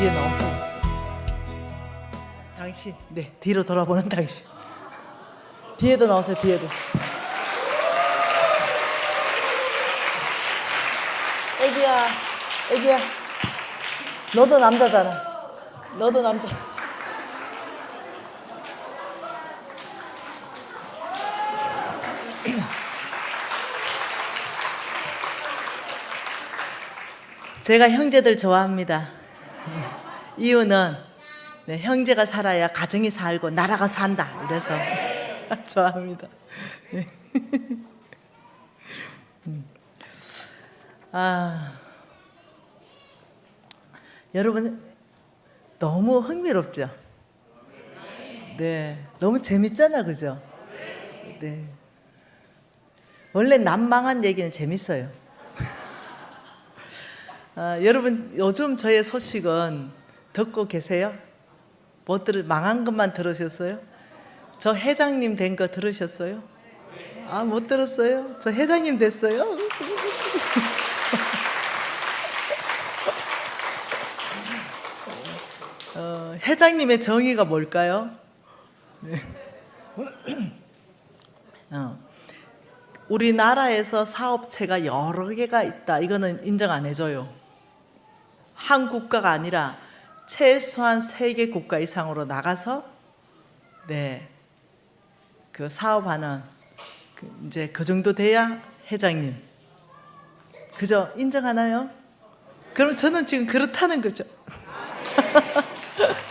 뒤에 나오세요. 당신, 네, 뒤로 돌아보는 당신. 뒤에도 나오세요, 뒤에도. 애기야, 애기야. 너도 남자잖아. 너도 남자. 제가 형제들 좋아합니다. 이유는 네, 형제가 살아야 가정이 살고 나라가 산다. 이래서 좋아합니다. 네. 여러분 너무 흥미롭죠? 네, 너무 재밌잖아, 그죠? 네. 원래 난망한 얘기는 재밌어요. 여러분 요즘 저의 소식은 듣고 계세요? 망한 것만 들으셨어요? 저 회장님 된 거 들으셨어요? 못 들었어요? 저 회장님 됐어요? 회장님의 정의가 뭘까요? 네. 우리나라에서 사업체가 여러 개가 있다. 이거는 인정 안 해줘요. 한 국가가 아니라 최소한 3개 국가 이상으로 나가서 네, 그 사업하는 이제 그 정도 돼야 회장님. 그죠? 인정하나요? 그럼 저는 지금 그렇다는 거죠.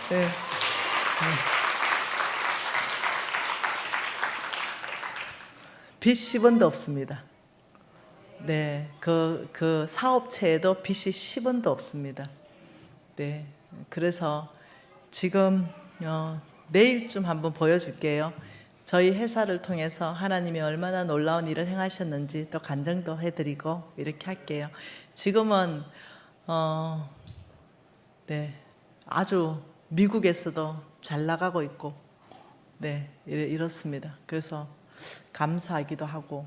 네. 빚 10원도 없습니다. 네, 그 사업체에도 빚이 10원도 없습니다. 네, 그래서 지금 내일쯤 한번 보여줄게요. 저희 회사를 통해서 하나님이 얼마나 놀라운 일을 행하셨는지 또 간증도 해드리고 이렇게 할게요. 지금은 네, 아주 미국에서도 잘 나가고 있고 네, 이렇습니다. 그래서 감사하기도 하고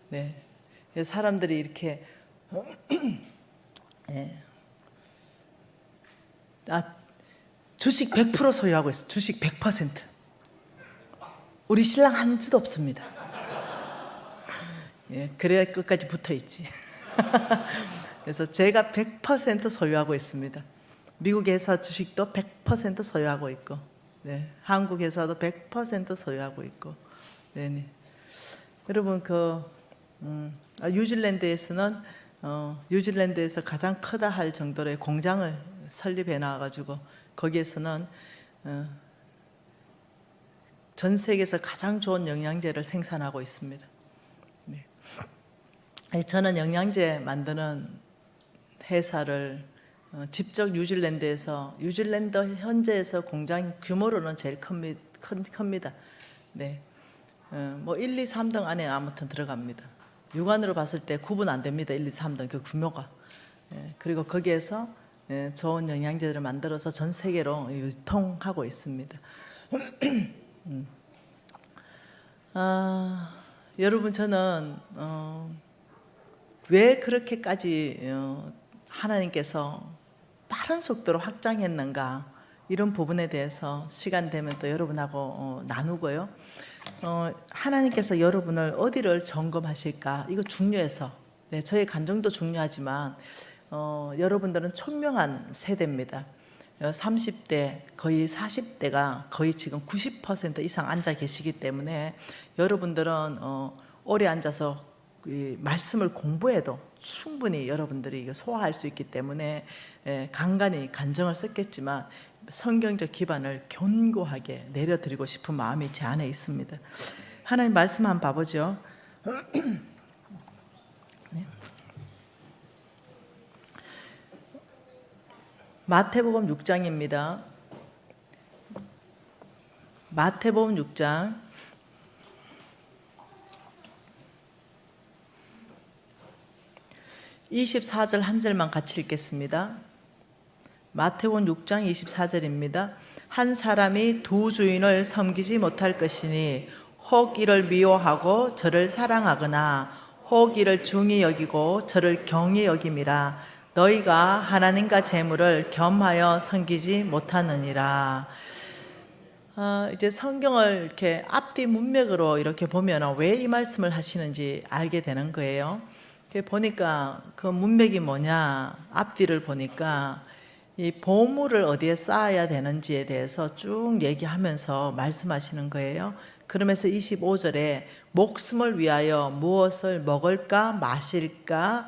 네, 사람들이 이렇게 네. 주식 100% 소유하고 있어요. 주식 100%. 우리 신랑 한 주도 없습니다. 예, 그래야 끝까지 붙어 있지. 그래서 제가 100% 소유하고 있습니다. 미국 회사 주식도 100% 소유하고 있고, 네, 한국 회사도 100% 소유하고 있고, 네네. 여러분 뉴질랜드에서는 뉴질랜드에서 가장 크다 할 정도의 공장을 설립해 놔가지고 거기에서는 전 세계에서 가장 좋은 영양제를 생산하고 있습니다. 네. 저는 영양제 만드는 회사를 직접 뉴질랜드 현재에서 공장 규모로는 제일 큽니다. 네. 뭐 1, 2, 3등 안에 아무튼 들어갑니다. 육안으로 봤을 때 구분 안 됩니다. 1, 2, 3등 그 규모가. 그리고 거기에서 좋은 영양제들을 만들어서 전 세계로 유통하고 있습니다. 여러분 저는 왜 그렇게까지 하나님께서 빠른 속도로 확장했는가 이런 부분에 대해서 시간 되면 또 여러분하고 나누고요. 하나님께서 여러분을 어디를 점검하실까 이거 중요해서 네, 저의 간증도 중요하지만 여러분들은 총명한 세대입니다. 30대 거의 40대가 거의 지금 90% 이상 앉아 계시기 때문에 여러분들은 오래 앉아서 말씀을 공부해도 충분히 여러분들이 소화할 수 있기 때문에 간간히 간증을 썼겠지만 성경적 기반을 견고하게 내려드리고 싶은 마음이 제 안에 있습니다. 하나님 말씀 한번 봐보죠. 네. 마태복음 6장입니다. 마태복음 6장 24절 한 절만 같이 읽겠습니다. 마태복음 6장 24절입니다. 한 사람이 두 주인을 섬기지 못할 것이니 혹 이를 미워하고 저를 사랑하거나 혹 이를 중히 여기고 저를 경히 여김이라. 너희가 하나님과 재물을 겸하여 섬기지 못하느니라. 이제 성경을 이렇게 앞뒤 문맥으로 이렇게 보면 왜 이 말씀을 하시는지 알게 되는 거예요. 보니까 그 문맥이 뭐냐, 앞뒤를 보니까 이 보물을 어디에 쌓아야 되는지에 대해서 쭉 얘기하면서 말씀하시는 거예요. 그러면서 25절에 목숨을 위하여 무엇을 먹을까 마실까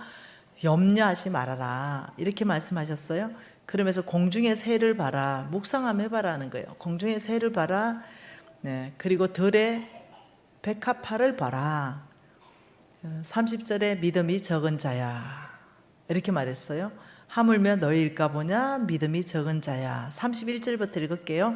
염려하지 말아라, 이렇게 말씀하셨어요. 그러면서 공중의 새를 봐라, 묵상함 해봐라 하는 거예요. 공중의 새를 봐라. 네, 그리고 들의 백합화를 봐라. 30절에 믿음이 적은 자야, 이렇게 말했어요. 하물며 너희일까 보냐, 믿음이 적은 자야. 31절부터 읽을게요.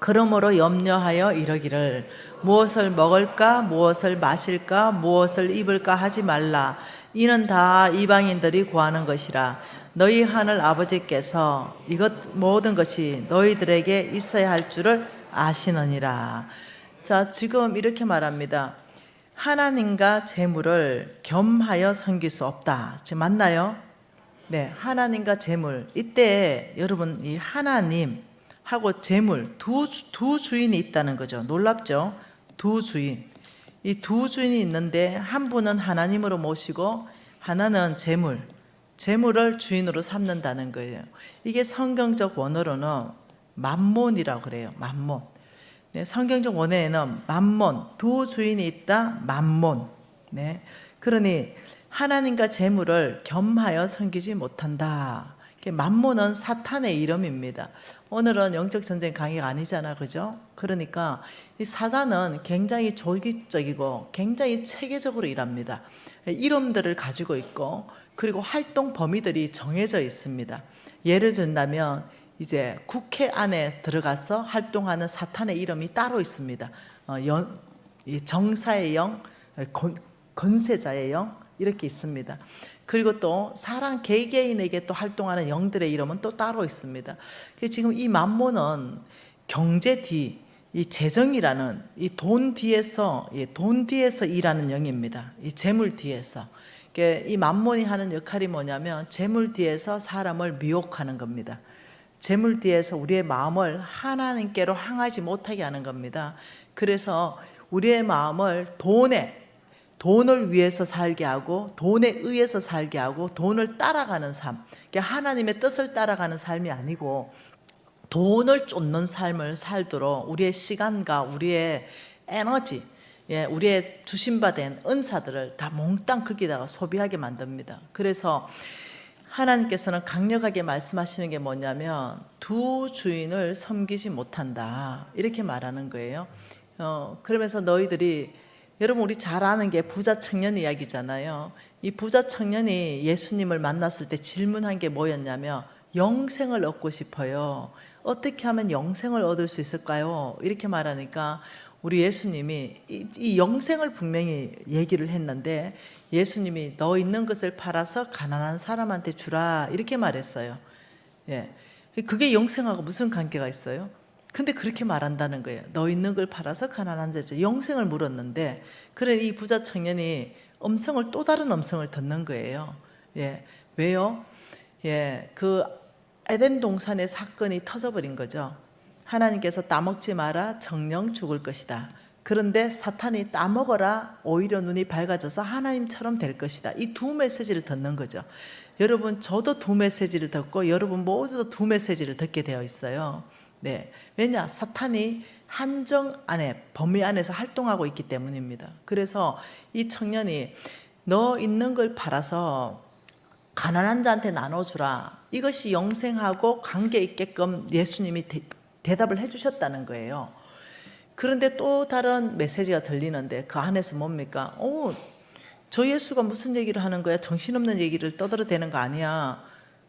그러므로 염려하여 이러기를 무엇을 먹을까 무엇을 마실까 무엇을 입을까 하지 말라. 이는 다 이방인들이 구하는 것이라. 너희 하늘 아버지께서 이것 모든 것이 너희들에게 있어야 할 줄을 아시느니라. 자, 지금 이렇게 말합니다. 하나님과 재물을 겸하여 섬길 수 없다. 지금 맞나요? 네, 하나님과 재물. 이때 여러분, 이 하나님하고 재물 두 주인이 있다는 거죠. 놀랍죠? 두 주인. 이 두 주인이 있는데 한 분은 하나님으로 모시고 하나는 재물을 주인으로 삼는다는 거예요. 이게 성경적 원어로는 맘몬이라고 그래요. 맘몬. 네, 성경적 원어에는 맘몬, 두 주인이 있다. 맘몬. 네, 그러니 하나님과 재물을 겸하여 섬기지 못한다. 맘몬은 사탄의 이름입니다. 오늘은 영적 전쟁 강의가 아니잖아, 그죠? 그러니까 이 사단은 굉장히 조직적이고 굉장히 체계적으로 일합니다. 이름들을 가지고 있고 그리고 활동 범위들이 정해져 있습니다. 예를 든다면 이제 국회 안에 들어가서 활동하는 사탄의 이름이 따로 있습니다. 정사의 영, 건세자의 영, 이렇게 있습니다. 그리고 또 사람 개개인에게 또 활동하는 영들의 이름은 또 따로 있습니다. 지금 이 맘몬은 경제 뒤, 이 재정이라는 이 돈 뒤에서 일하는 영입니다. 이 재물 뒤에서. 이 맘몬이 하는 역할이 뭐냐면 재물 뒤에서 사람을 미혹하는 겁니다. 재물 뒤에서 우리의 마음을 하나님께로 향하지 못하게 하는 겁니다. 그래서 우리의 마음을 돈을 위해서 살게 하고 돈에 의해서 살게 하고 돈을 따라가는 삶, 하나님의 뜻을 따라가는 삶이 아니고 돈을 쫓는 삶을 살도록 우리의 시간과 우리의 에너지, 우리의 주신받은 은사들을 다 몽땅 거기다가 소비하게 만듭니다. 그래서 하나님께서는 강력하게 말씀하시는 게 뭐냐면 두 주인을 섬기지 못한다, 이렇게 말하는 거예요. 그러면서 너희들이, 여러분 우리 잘 아는 게 부자 청년 이야기잖아요. 이 부자 청년이 예수님을 만났을 때 질문한 게 뭐였냐면 영생을 얻고 싶어요. 어떻게 하면 영생을 얻을 수 있을까요? 이렇게 말하니까 우리 예수님이 이 영생을 분명히 얘기를 했는데 예수님이 너 있는 것을 팔아서 가난한 사람한테 주라, 이렇게 말했어요. 예, 그게 영생하고 무슨 관계가 있어요? 근데 그렇게 말한다는 거예요. 너 있는 걸 팔아서 가난한 데 줘. 영생을 물었는데, 그래 이 부자 청년이 또 다른 음성을 듣는 거예요. 예, 왜요? 예, 그 에덴 동산의 사건이 터져버린 거죠. 하나님께서 따먹지 마라, 정령 죽을 것이다. 그런데 사탄이 따먹어라, 오히려 눈이 밝아져서 하나님처럼 될 것이다. 이 두 메시지를 듣는 거죠. 여러분, 저도 두 메시지를 듣고 여러분 모두도 두 메시지를 듣게 되어 있어요. 네, 왜냐? 사탄이 한정 안에, 범위 안에서 활동하고 있기 때문입니다. 그래서 이 청년이 너 있는 걸 팔아서 가난한 자한테 나눠주라, 이것이 영생하고 관계 있게끔 예수님이 대답을 해주셨다는 거예요. 그런데 또 다른 메시지가 들리는데 그 안에서 뭡니까? 저 예수가 무슨 얘기를 하는 거야? 정신없는 얘기를 떠들어대는 거 아니야?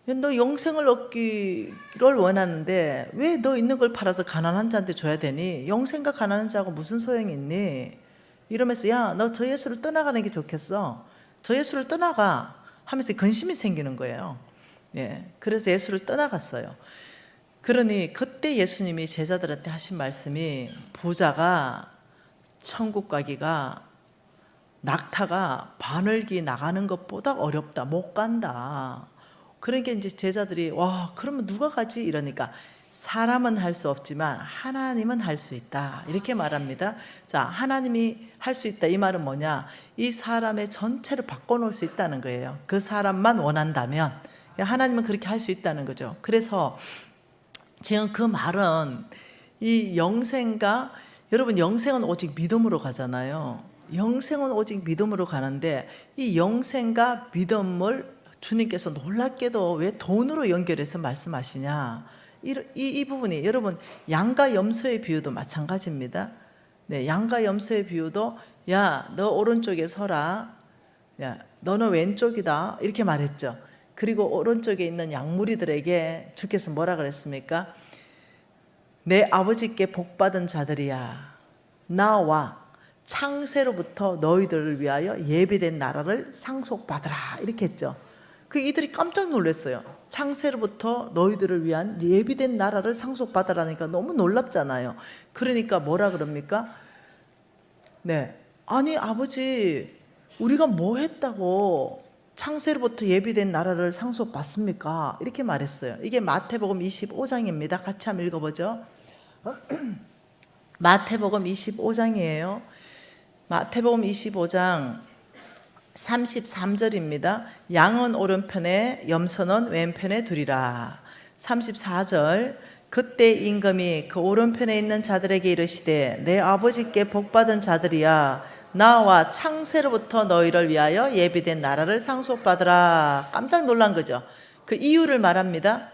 너 영생을 얻기를 원하는데 왜 너 있는 걸 팔아서 가난한 자한테 줘야 되니? 영생과 가난한 자하고 무슨 소용이 있니? 이러면서 야, 너 저 예수를 떠나가는 게 좋겠어. 저 예수를 떠나가 하면서 근심이 생기는 거예요. 예, 그래서 예수를 떠나갔어요. 그러니 그때 예수님이 제자들한테 하신 말씀이 부자가 천국 가기가 낙타가 바늘기 나가는 것보다 어렵다, 못 간다. 그러니까 이제 제자들이 와, 그러면 누가 가지? 이러니까 사람은 할 수 없지만 하나님은 할 수 있다. 이렇게 말합니다. 자, 하나님이 할 수 있다. 이 말은 뭐냐? 이 사람의 전체를 바꿔놓을 수 있다는 거예요. 그 사람만 원한다면 하나님은 그렇게 할 수 있다는 거죠. 그래서 지금 그 말은 이 영생과, 여러분 영생은 오직 믿음으로 가잖아요. 영생은 오직 믿음으로 가는데 이 영생과 믿음을 주님께서 놀랍게도 왜 돈으로 연결해서 말씀하시냐? 이 부분이, 여러분 양과 염소의 비유도 마찬가지입니다. 네, 양과 염소의 비유도 야, 너 오른쪽에 서라. 야, 너는 왼쪽이다. 이렇게 말했죠. 그리고 오른쪽에 있는 양무리들에게 주께서 뭐라 그랬습니까? 내 아버지께 복받은 자들이야, 나와 창세로부터 너희들을 위하여 예비된 나라를 상속받으라. 이렇게 했죠. 그 이들이 깜짝 놀랐어요. 창세로부터 너희들을 위한 예비된 나라를 상속받으라니까 너무 놀랍잖아요. 그러니까 뭐라 그럽니까? 네, 아니 아버지, 우리가 뭐 했다고 창세로부터 예비된 나라를 상속받습니까? 이렇게 말했어요. 이게 마태복음 25장입니다. 같이 한번 읽어보죠. 마태복음 25장이에요. 마태복음 25장 33절입니다. 양은 오른편에 염소는 왼편에 두리라. 34절, 그때 임금이 그 오른편에 있는 자들에게 이르시되 내 아버지께 복받은 자들이야, 나와 창세로부터 너희를 위하여 예비된 나라를 상속받으라. 깜짝 놀란 거죠. 그 이유를 말합니다.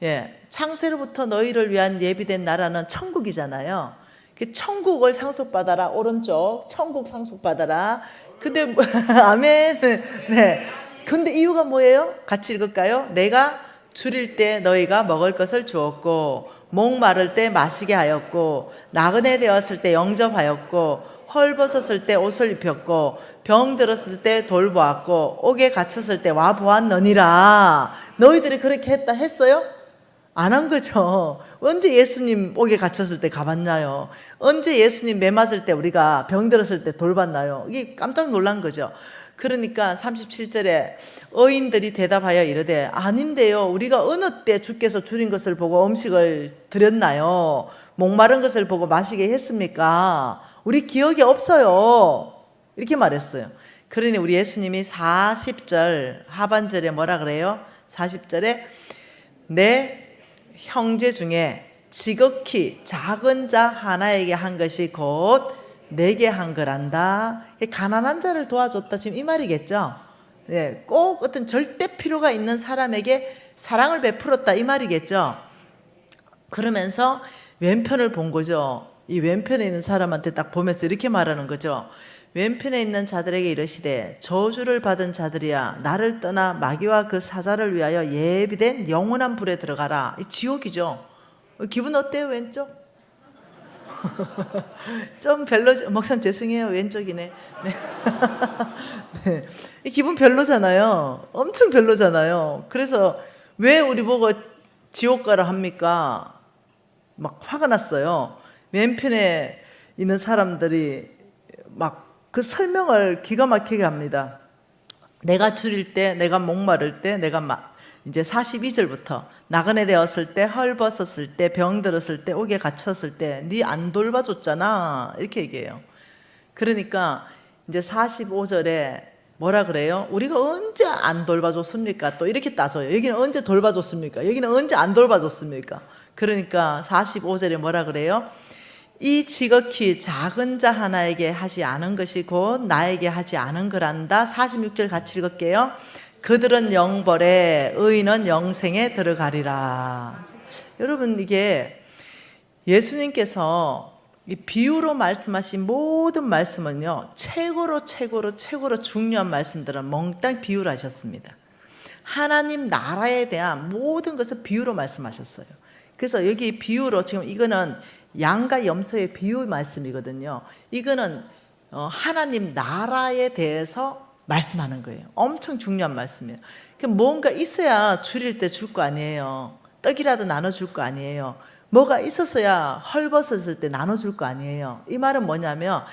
예, 창세로부터 너희를 위한 예비된 나라는 천국이잖아요. 그 천국을 상속받아라. 오른쪽 천국 상속받아라. 근데 아멘. 네. 근데 이유가 뭐예요? 같이 읽을까요? 내가 줄일 때 너희가 먹을 것을 주었고, 목마를 때 마시게 하였고, 나그네 되었을 때 영접하였고, 헐벗었을 때 옷을 입혔고, 병 들었을 때 돌보았고, 옥에 갇혔을 때 와 보았느니라. 너희들이 그렇게 했어요? 안 한 거죠. 언제 예수님 옥에 갇혔을 때 가봤나요? 언제 예수님 매 맞을 때 우리가 병 들었을 때 돌봤나요? 이게 깜짝 놀란 거죠. 그러니까 37절에 의인들이 대답하여 이르되 아닌데요, 우리가 어느 때 주께서 줄인 것을 보고 음식을 드렸나요? 목마른 것을 보고 마시게 했습니까? 우리 기억이 없어요. 이렇게 말했어요. 그러니 우리 예수님이 40절 하반절에 뭐라 그래요? 40절에 내 형제 중에 지극히 작은 자 하나에게 한 것이 곧 내게 한 거란다. 가난한 자를 도와줬다, 지금 이 말이겠죠. 네, 꼭 어떤 절대 필요가 있는 사람에게 사랑을 베풀었다, 이 말이겠죠. 그러면서 왼편을 본 거죠. 이 왼편에 있는 사람한테 딱 보면서 이렇게 말하는 거죠. 왼편에 있는 자들에게 이르시되 저주를 받은 자들이야, 나를 떠나 마귀와 그 사자를 위하여 예비된 영원한 불에 들어가라. 이 지옥이죠. 기분 어때요? 왼쪽? 좀 별로죠. 목사님 죄송해요, 왼쪽이네. 네. 네. 이 기분 별로잖아요. 엄청 별로잖아요. 그래서 왜 우리 보고 지옥 가라 합니까? 막 화가 났어요. 왼편에 있는 사람들이 막 그 설명을 기가 막히게 합니다. 내가 줄일 때, 내가 목마를 때, 내가 이제 42절부터 나그네 되었을 때, 헐벗었을 때, 병 들었을 때, 옥에 갇혔을 때 네 안 돌봐줬잖아, 이렇게 얘기해요. 그러니까 이제 45절에 뭐라 그래요? 우리가 언제 안 돌봐줬습니까? 또 이렇게 따져요. 여기는 언제 돌봐줬습니까? 여기는 언제 안 돌봐줬습니까? 그러니까 45절에 뭐라 그래요? 이 지극히 작은 자 하나에게 하지 않은 것이 곧 나에게 하지 않은 거란다. 46절 같이 읽을게요. 그들은 영벌에, 의인은 영생에 들어가리라. 여러분, 이게 예수님께서 이 비유로 말씀하신 모든 말씀은요, 최고로 중요한 말씀들은 몽땅 비유를 하셨습니다. 하나님 나라에 대한 모든 것을 비유로 말씀하셨어요. 그래서 여기 비유로, 지금 이거는 양과 염소의 비유 말씀이거든요. 이거는 하나님 나라에 대해서 말씀하는 거예요. 엄청 중요한 말씀이에요. 뭔가 있어야 줄일 때 줄 거 아니에요. 떡이라도 나눠줄 거 아니에요. 뭐가 있었어야 헐벗었을 때 나눠줄 거 아니에요. 이 말은 뭐냐면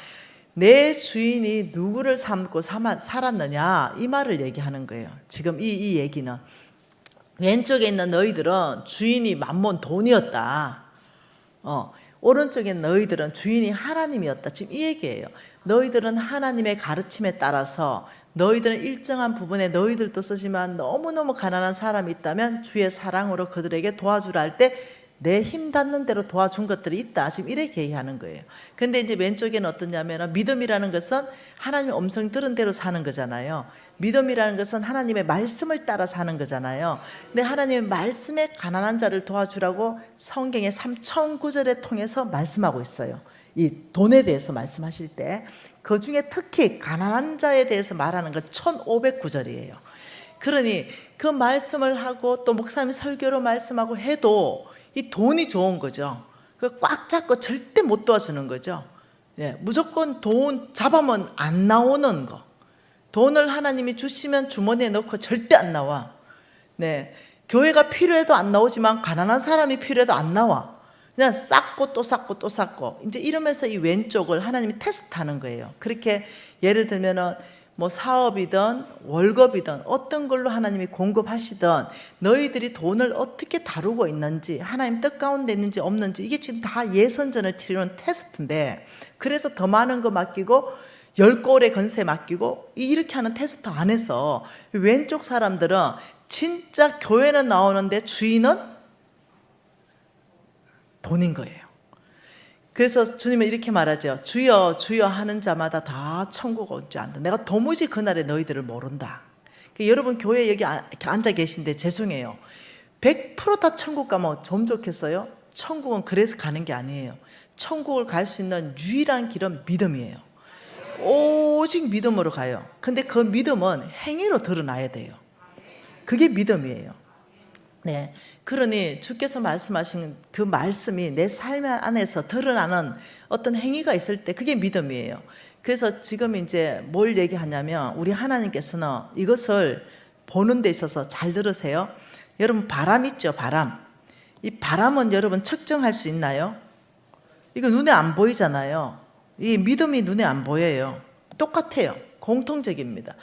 내 주인이 누구를 삶고 살았느냐, 이 말을 얘기하는 거예요. 지금 이 얘기는 왼쪽에 있는 너희들은 주인이 만몬 돈이었다. 오른쪽에 있는 너희들은 주인이 하나님이었다. 지금 이 얘기예요. 너희들은 하나님의 가르침에 따라서 너희들은 일정한 부분에 너희들도 쓰지만 너무너무 가난한 사람이 있다면 주의 사랑으로 그들에게 도와주라 할 때 내 힘 닿는 대로 도와준 것들이 있다. 지금 이렇게 얘기하는 거예요. 근데 이제 왼쪽에는 어떠냐면 믿음이라는 것은 하나님의 음성 들은 대로 사는 거잖아요. 믿음이라는 것은 하나님의 말씀을 따라 사는 거잖아요. 근데 하나님의 말씀에 가난한 자를 도와주라고 성경의 3,009절에 통해서 말씀하고 있어요. 이 돈에 대해서 말씀하실 때 그 중에 특히 가난한 자에 대해서 말하는 건 1,509절이에요. 그러니 그 말씀을 하고 또 목사님이 설교로 말씀하고 해도 이 돈이 좋은 거죠. 꽉 잡고 절대 못 도와주는 거죠. 무조건 돈 잡으면 안 나오는 거. 돈을 하나님이 주시면 주머니에 넣고 절대 안 나와. 교회가 필요해도 안 나오지만 가난한 사람이 필요해도 안 나와. 그냥 쌓고 또 쌓고 또 쌓고 이제 이러면서 이 왼쪽을 하나님이 테스트하는 거예요. 그렇게 예를 들면은 뭐 사업이든 월급이든 어떤 걸로 하나님이 공급하시든 너희들이 돈을 어떻게 다루고 있는지 하나님 뜻 가운데 있는지 없는지 이게 지금 다 예선전을 치르는 테스트인데 그래서 더 많은 거 맡기고 10골의 건세 맡기고 이렇게 하는 테스트 안에서 왼쪽 사람들은 진짜 교회는 나오는데 주인은 돈인 거예요. 그래서 주님은 이렇게 말하죠. 주여 주여 하는 자마다 다 천국 오지 않는다. 내가 도무지 그날에 너희들을 모른다. 여러분 교회 여기 앉아 계신데 죄송해요. 100% 다 천국 가면 좀 좋겠어요? 천국은 그래서 가는 게 아니에요. 천국을 갈 수 있는 유일한 길은 믿음이에요. 오직 믿음으로 가요. 근데 그 믿음은 행위로 드러나야 돼요. 그게 믿음이에요. 그러니 주께서 말씀하신 그 말씀이 내 삶 안에서 드러나는 어떤 행위가 있을 때 그게 믿음이에요. 그래서 지금 이제 뭘 얘기하냐면 우리 하나님께서는 이것을 보는 데 있어서 잘 들으세요. 여러분 바람 있죠, 바람. 이 바람은 여러분 측정할 수 있나요? 이거 눈에 안 보이잖아요. 이 믿음이 눈에 안 보여요. 똑같아요. 공통적입니다.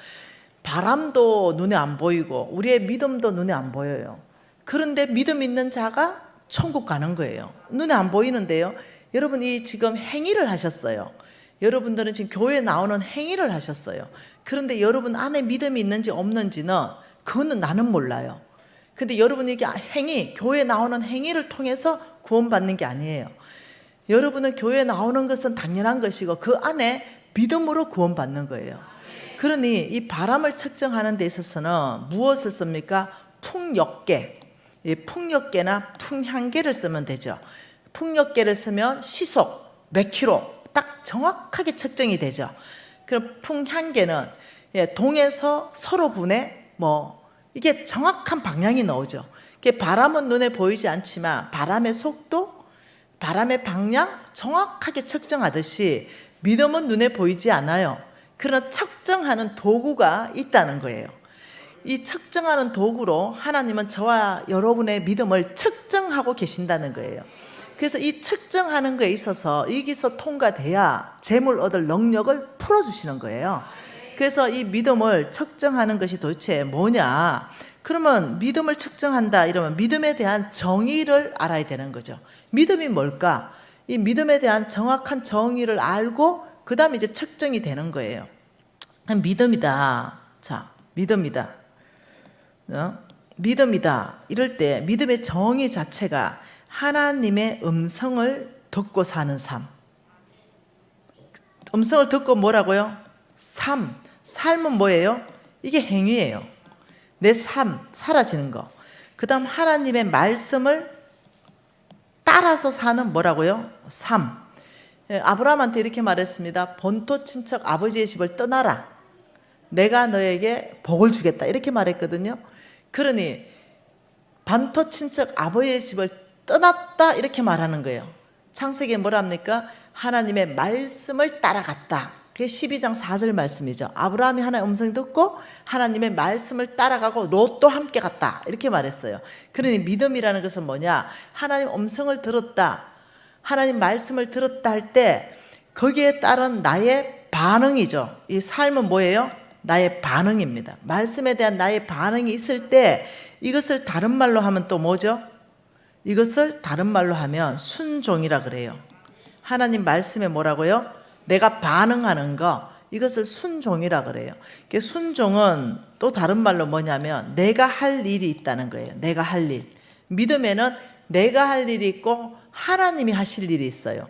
바람도 눈에 안 보이고 우리의 믿음도 눈에 안 보여요. 그런데 믿음 있는 자가 천국 가는 거예요. 눈에 안 보이는데요. 여러분이 지금 행위를 하셨어요. 여러분들은 지금 교회에 나오는 행위를 하셨어요. 그런데 여러분 안에 믿음이 있는지 없는지는 그거는 나는 몰라요. 근데 여러분이 이게 행위, 교회에 나오는 행위를 통해서 구원받는 게 아니에요. 여러분은 교회에 나오는 것은 당연한 것이고 그 안에 믿음으로 구원받는 거예요. 그러니 이 바람을 측정하는 데 있어서는 무엇을 씁니까? 풍력계. 풍력계나 풍향계를 쓰면 되죠. 풍력계를 쓰면 시속 몇 킬로 딱 정확하게 측정이 되죠. 그럼 풍향계는 동에서 서로 분해 이게 정확한 방향이 나오죠. 바람은 눈에 보이지 않지만 바람의 속도, 바람의 방향 정확하게 측정하듯이 믿음은 눈에 보이지 않아요. 그러나 측정하는 도구가 있다는 거예요. 이 측정하는 도구로 하나님은 저와 여러분의 믿음을 측정하고 계신다는 거예요. 그래서 이 측정하는 거에 있어서 여기서 통과돼야 재물 얻을 능력을 풀어주시는 거예요. 그래서 이 믿음을 측정하는 것이 도대체 뭐냐? 그러면 믿음을 측정한다 이러면 믿음에 대한 정의를 알아야 되는 거죠. 믿음이 뭘까? 이 믿음에 대한 정확한 정의를 알고 그 다음에 이제 측정이 되는 거예요. 믿음이다. 자, 믿음이다. 믿음이다. 이럴 때 믿음의 정의 자체가 하나님의 음성을 듣고 사는 삶. 음성을 듣고 뭐라고요? 삶은 뭐예요? 이게 행위예요. 내 삶, 사라지는 거. 그 다음 하나님의 말씀을 따라서 사는 뭐라고요? 삶. 아브라함한테 이렇게 말했습니다. 본토 친척 아버지의 집을 떠나라. 내가 너에게 복을 주겠다. 이렇게 말했거든요. 그러니 반토 친척 아버지의 집을 떠났다 이렇게 말하는 거예요. 창세기에 뭐라 합니까? 하나님의 말씀을 따라갔다. 그게 12장 4절 말씀이죠. 아브라함이 하나님의 음성 듣고 하나님의 말씀을 따라가고 롯도 함께 갔다 이렇게 말했어요. 그러니 믿음이라는 것은 뭐냐? 하나님 음성을 들었다, 하나님 말씀을 들었다 할 때 거기에 따른 나의 반응이죠. 이 삶은 뭐예요? 나의 반응입니다. 말씀에 대한 나의 반응이 있을 때 이것을 다른 말로 하면 또 뭐죠? 이것을 다른 말로 하면 순종이라 그래요. 하나님 말씀에 뭐라고요? 내가 반응하는 거, 이것을 순종이라 그래요. 순종은 또 다른 말로 뭐냐면 내가 할 일이 있다는 거예요. 내가 할 일. 믿음에는 내가 할 일이 있고 하나님이 하실 일이 있어요.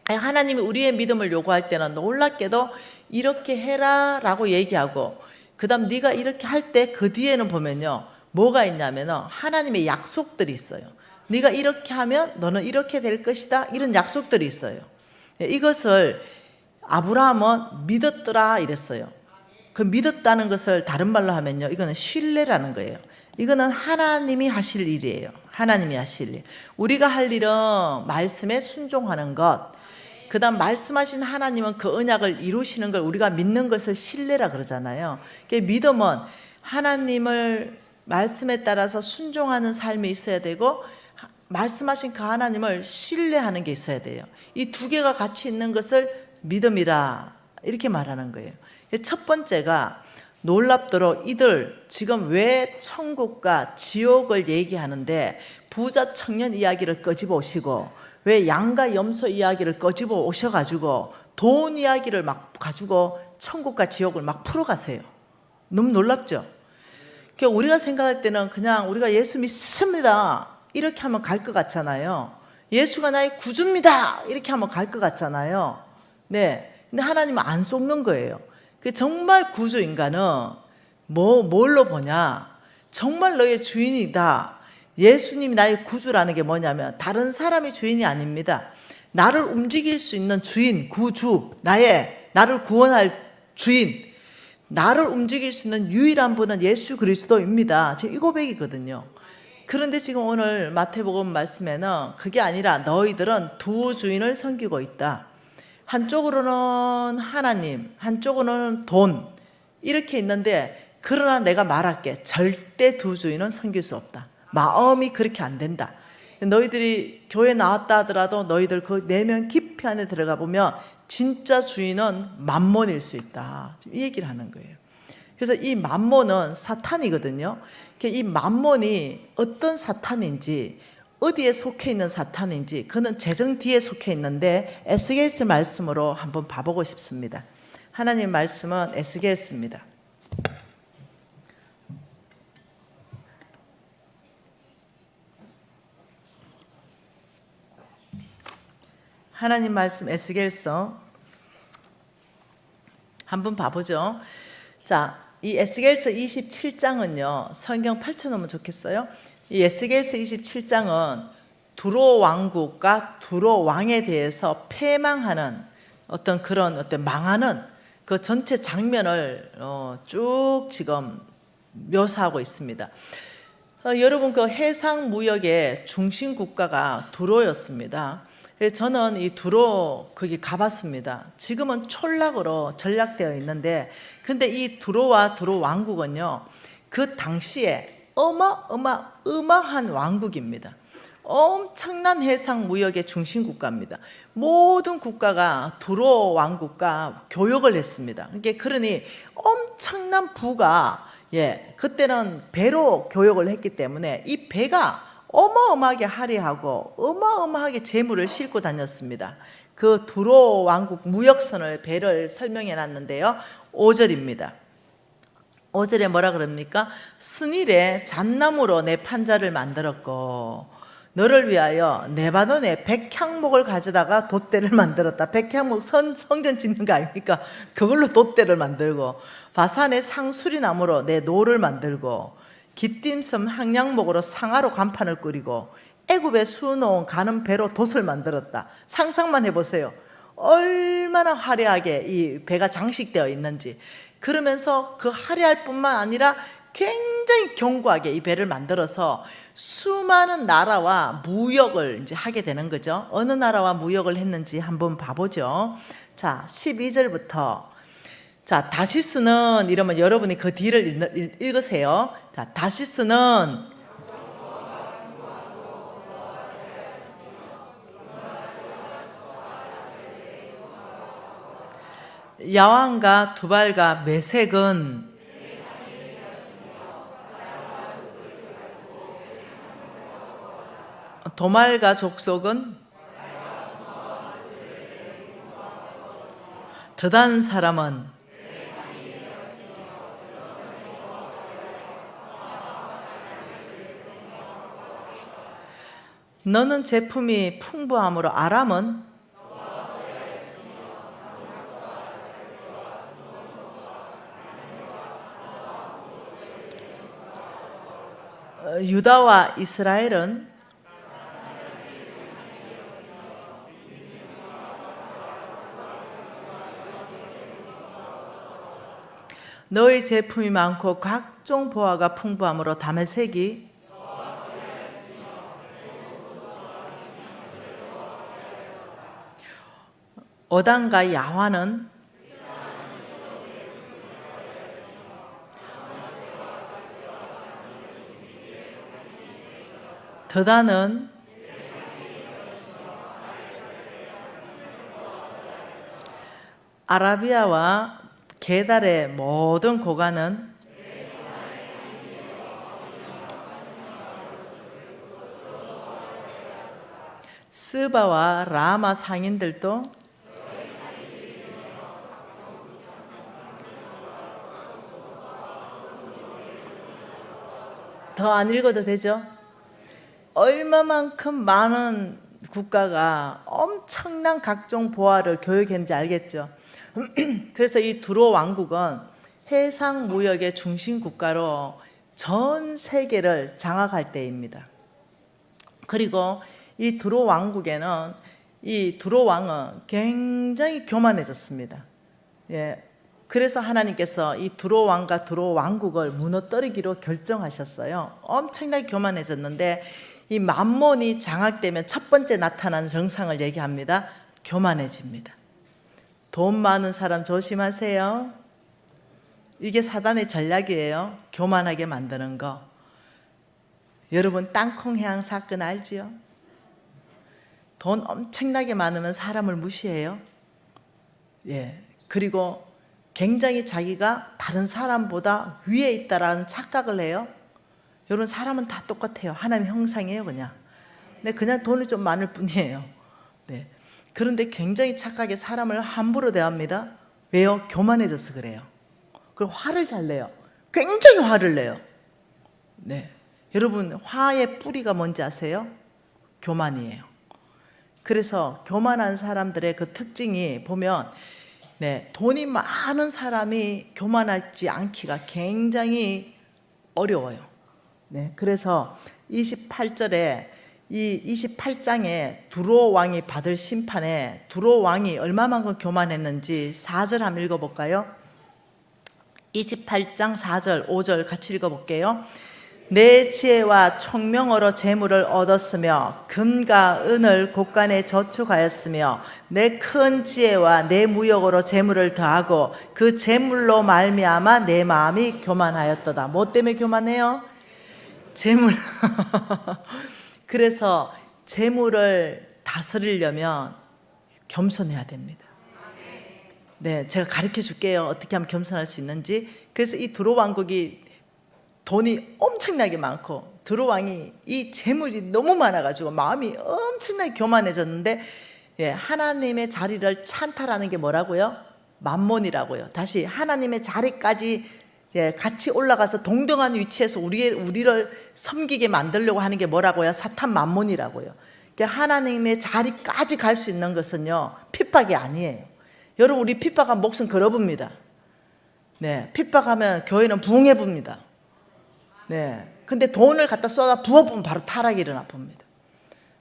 하나님이 우리의 믿음을 요구할 때는 놀랍게도 이렇게 해라 라고 얘기하고, 그 다음 네가 이렇게 할 때 그 뒤에는 보면요 뭐가 있냐면 하나님의 약속들이 있어요. 네가 이렇게 하면 너는 이렇게 될 것이다, 이런 약속들이 있어요. 이것을 아브라함은 믿었더라 이랬어요. 그 믿었다는 것을 다른 말로 하면요 이거는 신뢰라는 거예요. 이거는 하나님이 하실 일이에요. 하나님이 하실 일. 우리가 할 일은 말씀에 순종하는 것, 그 다음 말씀하신 하나님은 그 언약을 이루시는 걸 우리가 믿는 것을 신뢰라 그러잖아요. 믿음은 하나님을 말씀에 따라서 순종하는 삶이 있어야 되고 말씀하신 그 하나님을 신뢰하는 게 있어야 돼요. 이 두 개가 같이 있는 것을 믿음이라 이렇게 말하는 거예요. 첫 번째가 놀랍도록 이들 지금 왜 천국과 지옥을 얘기하는데 부자 청년 이야기를 꺼집어 오시고 왜 양과 염소 이야기를 꺼집어 오셔가지고 돈 이야기를 막 가지고 천국과 지옥을 막 풀어가세요. 너무 놀랍죠? 우리가 생각할 때는 그냥 우리가 예수 믿습니다 이렇게 하면 갈 것 같잖아요. 예수가 나의 구주입니다 이렇게 하면 갈 것 같잖아요. 네, 근데 하나님은 안 속는 거예요. 정말 구주 인간은 뭘로 보냐? 정말 너의 주인이다. 예수님이 나의 구주라는 게 뭐냐면 다른 사람이 주인이 아닙니다. 나를 움직일 수 있는 주인, 구주, 나를 구원할 주인, 나를 움직일 수 있는 유일한 분은 예수 그리스도입니다. 지금 이 고백이거든요. 그런데 지금 오늘 마태복음 말씀에는 그게 아니라 너희들은 두 주인을 섬기고 있다. 한쪽으로는 하나님, 한쪽으로는 돈, 이렇게 있는데 그러나 내가 말할게. 절대 두 주인은 섬길 수 없다. 마음이 그렇게 안 된다. 너희들이 교회 나왔다 하더라도 너희들 그 내면 깊이 안에 들어가 보면 진짜 주인은 맘몬일 수 있다. 이 얘기를 하는 거예요. 그래서 이 맘몬은 사탄이거든요. 이 맘몬이 어떤 사탄인지, 어디에 속해 있는 사탄인지, 그는 재정 뒤에 속해 있는데 에스겔서 말씀으로 한번 봐보고 싶습니다. 하나님 말씀은 에스겔서입니다. 하나님 말씀 에스겔서 한번 봐보죠. 자, 이 에스겔서 27장은요 성경 펼쳐놓으면 좋겠어요. 이 에스겔서 27장은 두로 왕국과 두로 왕에 대해서 패망하는 어떤 망하는 그 전체 장면을 쭉 지금 묘사하고 있습니다. 여러분 그 해상 무역의 중심 국가가 두로였습니다. 저는 이 두로 거기 가봤습니다. 지금은 촌락으로 전락되어 있는데, 근데 이 두로와 두로 왕국은요 그 당시에 어마어마한 왕국입니다. 엄청난 해상 무역의 중심 국가입니다. 모든 국가가 두로 왕국과 교역을 했습니다. 그러니 엄청난 부가 그때는 배로 교역을 했기 때문에 이 배가 어마어마하게 화려하고 어마어마하게 재물을 싣고 다녔습니다. 그 두로 왕국 무역선을 배를 설명해 놨는데요. 5절입니다. 5절에 뭐라 그럽니까? 스닐에 잣나무로 내 판자를 만들었고 너를 위하여 네바논에 백향목을 가져다가 돛대를 만들었다. 백향목 성전 짓는 거 아닙니까? 그걸로 돛대를 만들고 바산의 상수리나무로 내 노를 만들고 기띔섬 항량목으로 상하로 간판을 꾸리고 애굽에 수놓은 가는 배로 돛을 만들었다. 상상만 해보세요. 얼마나 화려하게 이 배가 장식되어 있는지. 그러면서 그 화려할 뿐만 아니라 굉장히 견고하게 이 배를 만들어서 수많은 나라와 무역을 이제 하게 되는 거죠. 어느 나라와 무역을 했는지 한번 봐보죠. 자, 12절부터. 자, 다시스는 이러면 여러분이 그 뒤를 읽으세요. 자, 다시스는 야완과 두발과 메색은 도말과 족속은 더단 사람은 너는 제품이 풍부함으로 아람은 유다와 이스라엘은 너의 제품이 많고 각종 보화가 풍부함으로 다메섹이 어단과 야화는 더다는 아라비아와 게달의 모든 고관은 스바와 라마 상인들도 더 안 읽어도 되죠? 얼마만큼 많은 국가가 엄청난 각종 보화를 교육했는지 알겠죠? 그래서 이 두로 왕국은 해상 무역의 중심 국가로 전 세계를 장악할 때입니다. 그리고 이 두로 왕국에는 이 두로 왕은 굉장히 교만해졌습니다. 예. 그래서 하나님께서 이 두로 왕과 두로 왕국을 무너뜨리기로 결정하셨어요. 엄청나게 교만해졌는데 이 만몬이 장악되면 첫 번째 나타나는 증상을 얘기합니다. 교만해집니다. 돈 많은 사람 조심하세요. 이게 사단의 전략이에요. 교만하게 만드는 거. 여러분 땅콩 해양 사건 알지요? 돈 엄청나게 많으면 사람을 무시해요. 예. 그리고 굉장히 자기가 다른 사람보다 위에 있다라는 착각을 해요. 여러분 사람은 다 똑같아요. 하나님의 형상이에요, 그냥. 근데 그냥 돈이 좀 많을 뿐이에요. 네. 그런데 굉장히 착하게 사람을 함부로 대합니다. 왜요? 교만해져서 그래요. 그리고 화를 잘 내요. 굉장히 화를 내요. 네. 여러분 화의 뿌리가 뭔지 아세요? 교만이에요. 그래서 교만한 사람들의 그 특징이 보면 네, 돈이 많은 사람이 교만하지 않기가 굉장히 어려워요. 네, 그래서 28절에 이 28장에 두로 왕이 받을 심판에 두로 왕이 얼마만큼 교만했는지 4절 한번 읽어볼까요? 28장 4절 5절 같이 읽어볼게요. 내 지혜와 총명으로 재물을 얻었으며 금과 은을 곳간에 저축하였으며 내 큰 지혜와 내 무역으로 재물을 더하고 그 재물로 말미암아 내 마음이 교만하였도다. 뭐 때문에 교만해요? 재물. 그래서 재물을 다스리려면 겸손해야 됩니다. 네, 제가 가르쳐 줄게요. 어떻게 하면 겸손할 수 있는지. 그래서 이 두로 왕국이 돈이 엄청나게 많고 두로 왕이 이 재물이 너무 많아가지고 마음이 엄청나게 교만해졌는데 예, 하나님의 자리를 찬탈하는 게 뭐라고요? 만몬이라고요. 다시 하나님의 자리까지 예, 같이 올라가서 동등한 위치에서 우리를 섬기게 만들려고 하는 게 뭐라고요? 사탄 만몬이라고요. 그러니까 하나님의 자리까지 갈 수 있는 것은요 핍박이 아니에요. 여러분 우리 핍박하면 목숨 걸어봅니다. 네, 핍박하면 교회는 부흥해 봅니다. 네, 근데 돈을 갖다 쏟아 부어보면 바로 타락이 일어나 봅니다.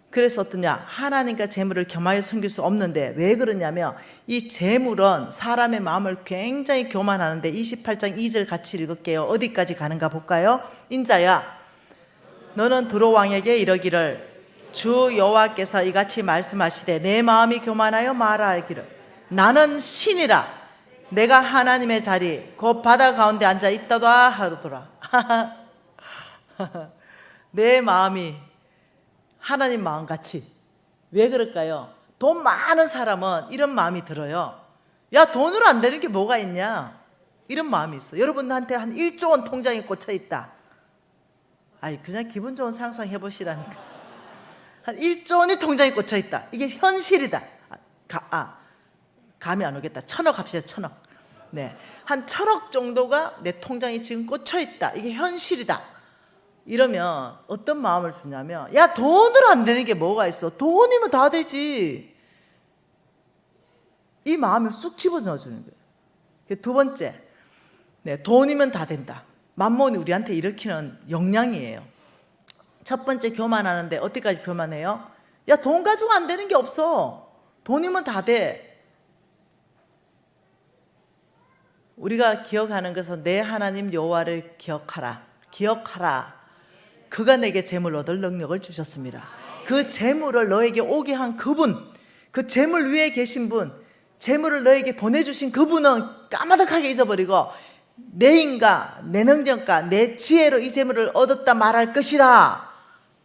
그래서 어떠냐? 하나님과 재물을 겸하여 섬길 수 없는데 왜 그러냐면 이 재물은 사람의 마음을 굉장히 교만하는데 28장 2절 같이 읽을게요. 어디까지 가는가 볼까요? 인자야 너는 두로 왕에게 이러기를 주 여호와께서 이같이 말씀하시되 내 마음이 교만하여 말하기를 나는 신이라 내가 하나님의 자리 곧 바다 가운데 앉아 있다다 하더라. 내 마음이 하나님 마음같이. 왜 그럴까요? 돈 많은 사람은 이런 마음이 들어요. 야, 돈으로 안 되는 게 뭐가 있냐? 이런 마음이 있어. 여러분한테 한 1조 원 통장에 꽂혀 있다. 아니, 그냥 기분 좋은 상상 해보시라니까. 한 1조 원이 통장에 꽂혀 있다. 이게 현실이다. 감이 안 오겠다. 1,000억 합시다. 1,000억. 네, 한 1,000억 정도가 내 통장에 지금 꽂혀 있다. 이게 현실이다. 이러면 어떤 마음을 주냐면, 야, 돈으로 안 되는 게 뭐가 있어? 돈이면 다 되지. 이 마음을 쑥 집어넣어주는 거예요. 두 번째, 네, 돈이면 다 된다. 만몬이 우리한테 일으키는 역량이에요. 첫 번째, 교만하는데 어디까지 교만해요? 야, 돈 가지고 안 되는 게 없어. 돈이면 다 돼. 우리가 기억하는 것은 내 하나님 여호와를 기억하라. 기억하라. 그가 내게 재물 얻을 능력을 주셨습니다. 그 재물을 너에게 오게 한 그분, 그 재물 위에 계신 분, 재물을 너에게 보내주신 그분은 까마득하게 잊어버리고 내 힘과 내 능력과 내 지혜로 이 재물을 얻었다 말할 것이다.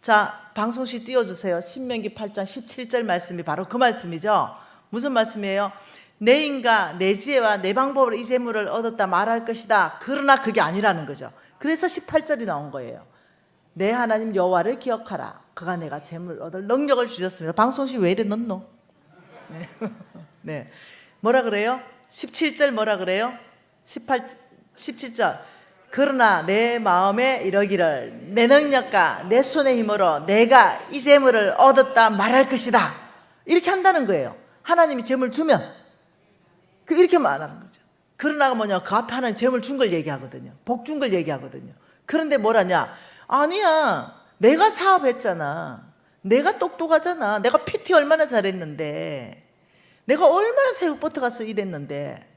자, 방송시 띄워주세요. 신명기 8장 17절 말씀이 바로 그 말씀이죠. 무슨 말씀이에요? 내 힘과 내 지혜와 내 방법으로 이 재물을 얻었다 말할 것이다. 그러나 그게 아니라는 거죠. 그래서 18절이 나온 거예요. 내 하나님 여호와를 기억하라. 그가 내가 재물 얻을 능력을 주셨습니다. 방송시 왜 이래 넣노? 네. 네. 뭐라 그래요? 17절 뭐라 그래요? 17절. 그러나 내 마음에 이러기를 내 능력과 내 손의 힘으로 내가 이 재물을 얻었다 말할 것이다. 이렇게 한다는 거예요. 하나님이 재물 주면 이렇게 말하는 거죠. 그러나가 뭐냐? 그 앞에 하나님 재물 준 걸 얘기하거든요. 복 준 걸 얘기하거든요. 그런데 뭐라냐? 아니야, 내가 사업했잖아. 내가 똑똑하잖아. 내가 PT 얼마나 잘했는데, 내가 얼마나 새벽부터 가서 일했는데,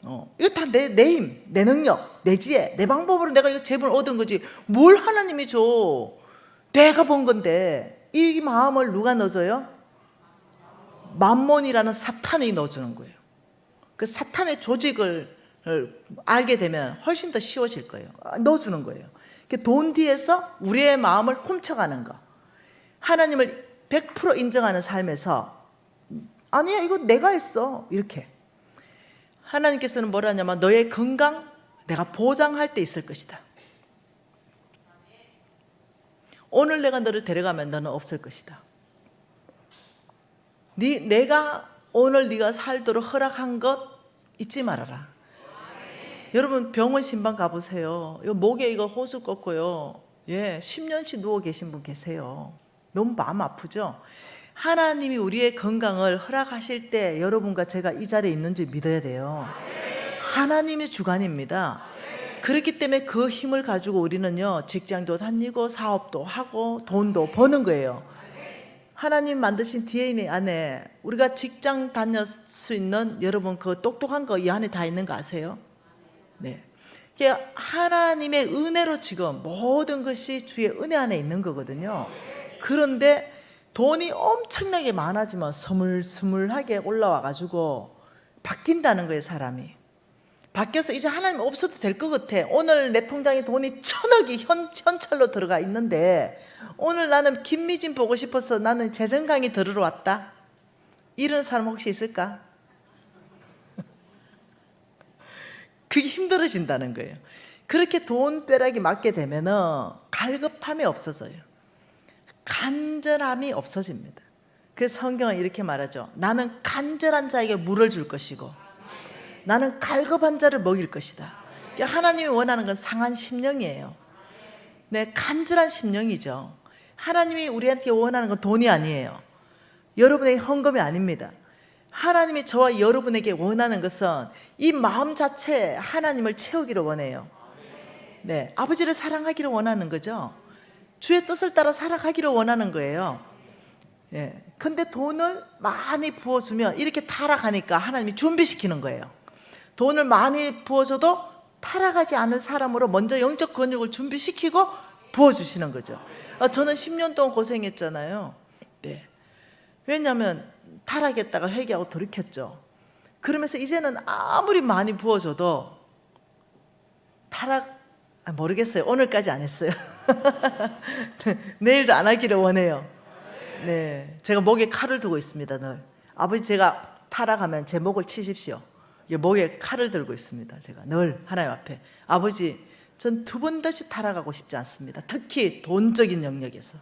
이거 다 내 힘, 내 능력, 내 지혜, 내 방법으로 내가 이거 재물 얻은 거지. 뭘 하나님이 줘? 내가 번 건데. 이 마음을 누가 넣어줘요? 만몬이라는 사탄이 넣어주는 거예요. 그 사탄의 조직을 알게 되면 훨씬 더 쉬워질 거예요. 넣어주는 거예요. 돈 뒤에서 우리의 마음을 훔쳐가는 거. 하나님을 100% 인정하는 삶에서 아니야, 이거 내가 했어. 이렇게. 하나님께서는 뭐라 하냐면 너의 건강 내가 보장할 때 있을 것이다. 오늘 내가 너를 데려가면 너는 없을 것이다. 내가 오늘 네가 살도록 허락한 것 잊지 말아라. 여러분 병원 신방 가보세요. 이거 목에 이거 호수 꺾고요. 예, 10년치 누워 계신 분 계세요. 너무 마음 아프죠? 하나님이 우리의 건강을 허락하실 때 여러분과 제가 이 자리에 있는 줄 믿어야 돼요. 하나님의 주관입니다. 그렇기 때문에 그 힘을 가지고 우리는요, 직장도 다니고 사업도 하고 돈도 버는 거예요. 하나님 만드신 DNA 안에 우리가 직장 다닐 수 있는 여러분 그 똑똑한 거 이 안에 다 있는 거 아세요? 네. 하나님의 은혜로 지금 모든 것이 주의 은혜 안에 있는 거거든요. 그런데 돈이 엄청나게 많아지면 스물스물하게 올라와가지고 바뀐다는 거예요, 사람이. 바뀌어서 이제 하나님 없어도 될 것 같아. 오늘 내 통장에 돈이 1,000억이 현찰로 들어가 있는데 오늘 나는 김미진 보고 싶어서 나는 재정 강의 들으러 왔다. 이런 사람 혹시 있을까? 그게 힘들어진다는 거예요. 그렇게 돈벼락이 맞게 되면은 갈급함이 없어져요. 간절함이 없어집니다. 그래서 성경은 이렇게 말하죠. 나는 간절한 자에게 물을 줄 것이고 나는 갈급한 자를 먹일 것이다. 하나님이 원하는 건 상한 심령이에요. 네, 간절한 심령이죠. 하나님이 우리한테 원하는 건 돈이 아니에요. 여러분의 헌금이 아닙니다. 하나님이 저와 여러분에게 원하는 것은 이 마음 자체에 하나님을 채우기를 원해요. 네, 아버지를 사랑하기를 원하는 거죠. 주의 뜻을 따라 살아가기를 원하는 거예요. 예. 근데 돈을 많이 부어주면 이렇게 타락하니까 하나님이 준비시키는 거예요. 돈을 많이 부어줘도 타락하지 않을 사람으로 먼저 영적 근육을 준비시키고 부어주시는 거죠. 저는 10년 동안 고생했잖아요. 네. 왜냐하면 타락했다가 회개하고 돌이켰죠. 그러면서 이제는 아무리 많이 부어줘도 모르겠어요. 오늘까지 안 했어요. 내일도 안 하기를 원해요. 네, 제가 목에 칼을 두고 있습니다. 늘. 아버지, 제가 타락하면 제 목을 치십시오. 목에 칼을 들고 있습니다. 제가 늘 하나님 앞에, 아버지, 전 두 번 다시 타락하고 싶지 않습니다. 특히 돈적인 영역에서.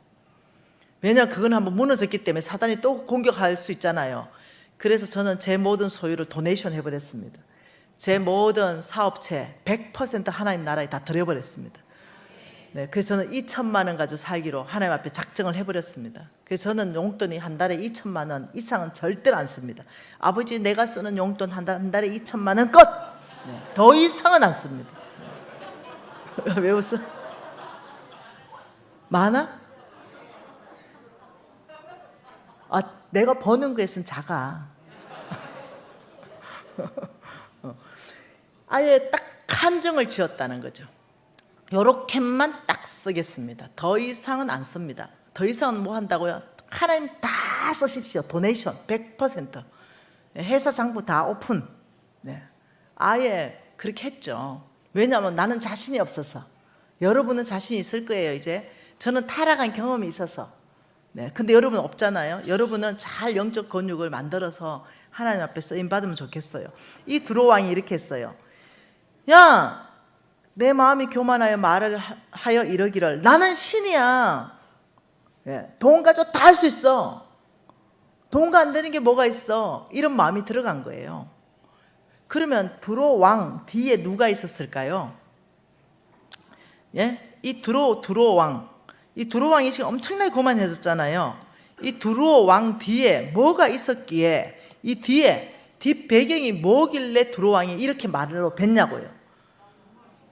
왜냐하면 그건 한번 무너졌기 때문에 사단이 또 공격할 수 있잖아요. 그래서 저는 제 모든 소유를 도네이션 해버렸습니다. 제 모든 사업체 100% 하나님 나라에 다 드려버렸습니다. 네, 그래서 저는 2천만 원 가지고 살기로 하나님 앞에 작정을 해버렸습니다. 그래서 저는 용돈이 한 달에 2천만 원 이상은 절대로 안 씁니다. 아버지, 내가 쓰는 용돈 한 달에 2천만 원 끝! 네, 더 이상은 안 씁니다. 왜 웃어? 많아? 내가 버는 거에선 작아. 아예 딱 한정을 지었다는 거죠. 요렇게만 딱 쓰겠습니다. 더 이상은 안 씁니다. 더 이상은 뭐 한다고요? 하나님 다 쓰십시오. 도네이션 100%. 회사 장부 다 오픈. 네. 아예 그렇게 했죠. 왜냐하면 나는 자신이 없어서. 여러분은 자신이 있을 거예요. 이제 저는 타락한 경험이 있어서. 네. 근데 여러분 없잖아요. 여러분은 잘 영적 근육을 만들어서 하나님 앞에 쓰임 받으면 좋겠어요. 이 두로왕이 이렇게 했어요. 야, 내 마음이 교만하여 말을 하여 이러기를, 나는 신이야. 예, 돈 가져 다 할 수 있어. 돈가 안 되는 게 뭐가 있어. 이런 마음이 들어간 거예요. 그러면 두로왕 뒤에 누가 있었을까요? 예? 이 두로왕, 이 두로왕이 지금 엄청나게 고만해졌잖아요. 이 두로왕 뒤에 뭐가 있었기에, 이 뒤에 뒷 배경이 뭐길래 두로왕이 이렇게 말로 뱉냐고요.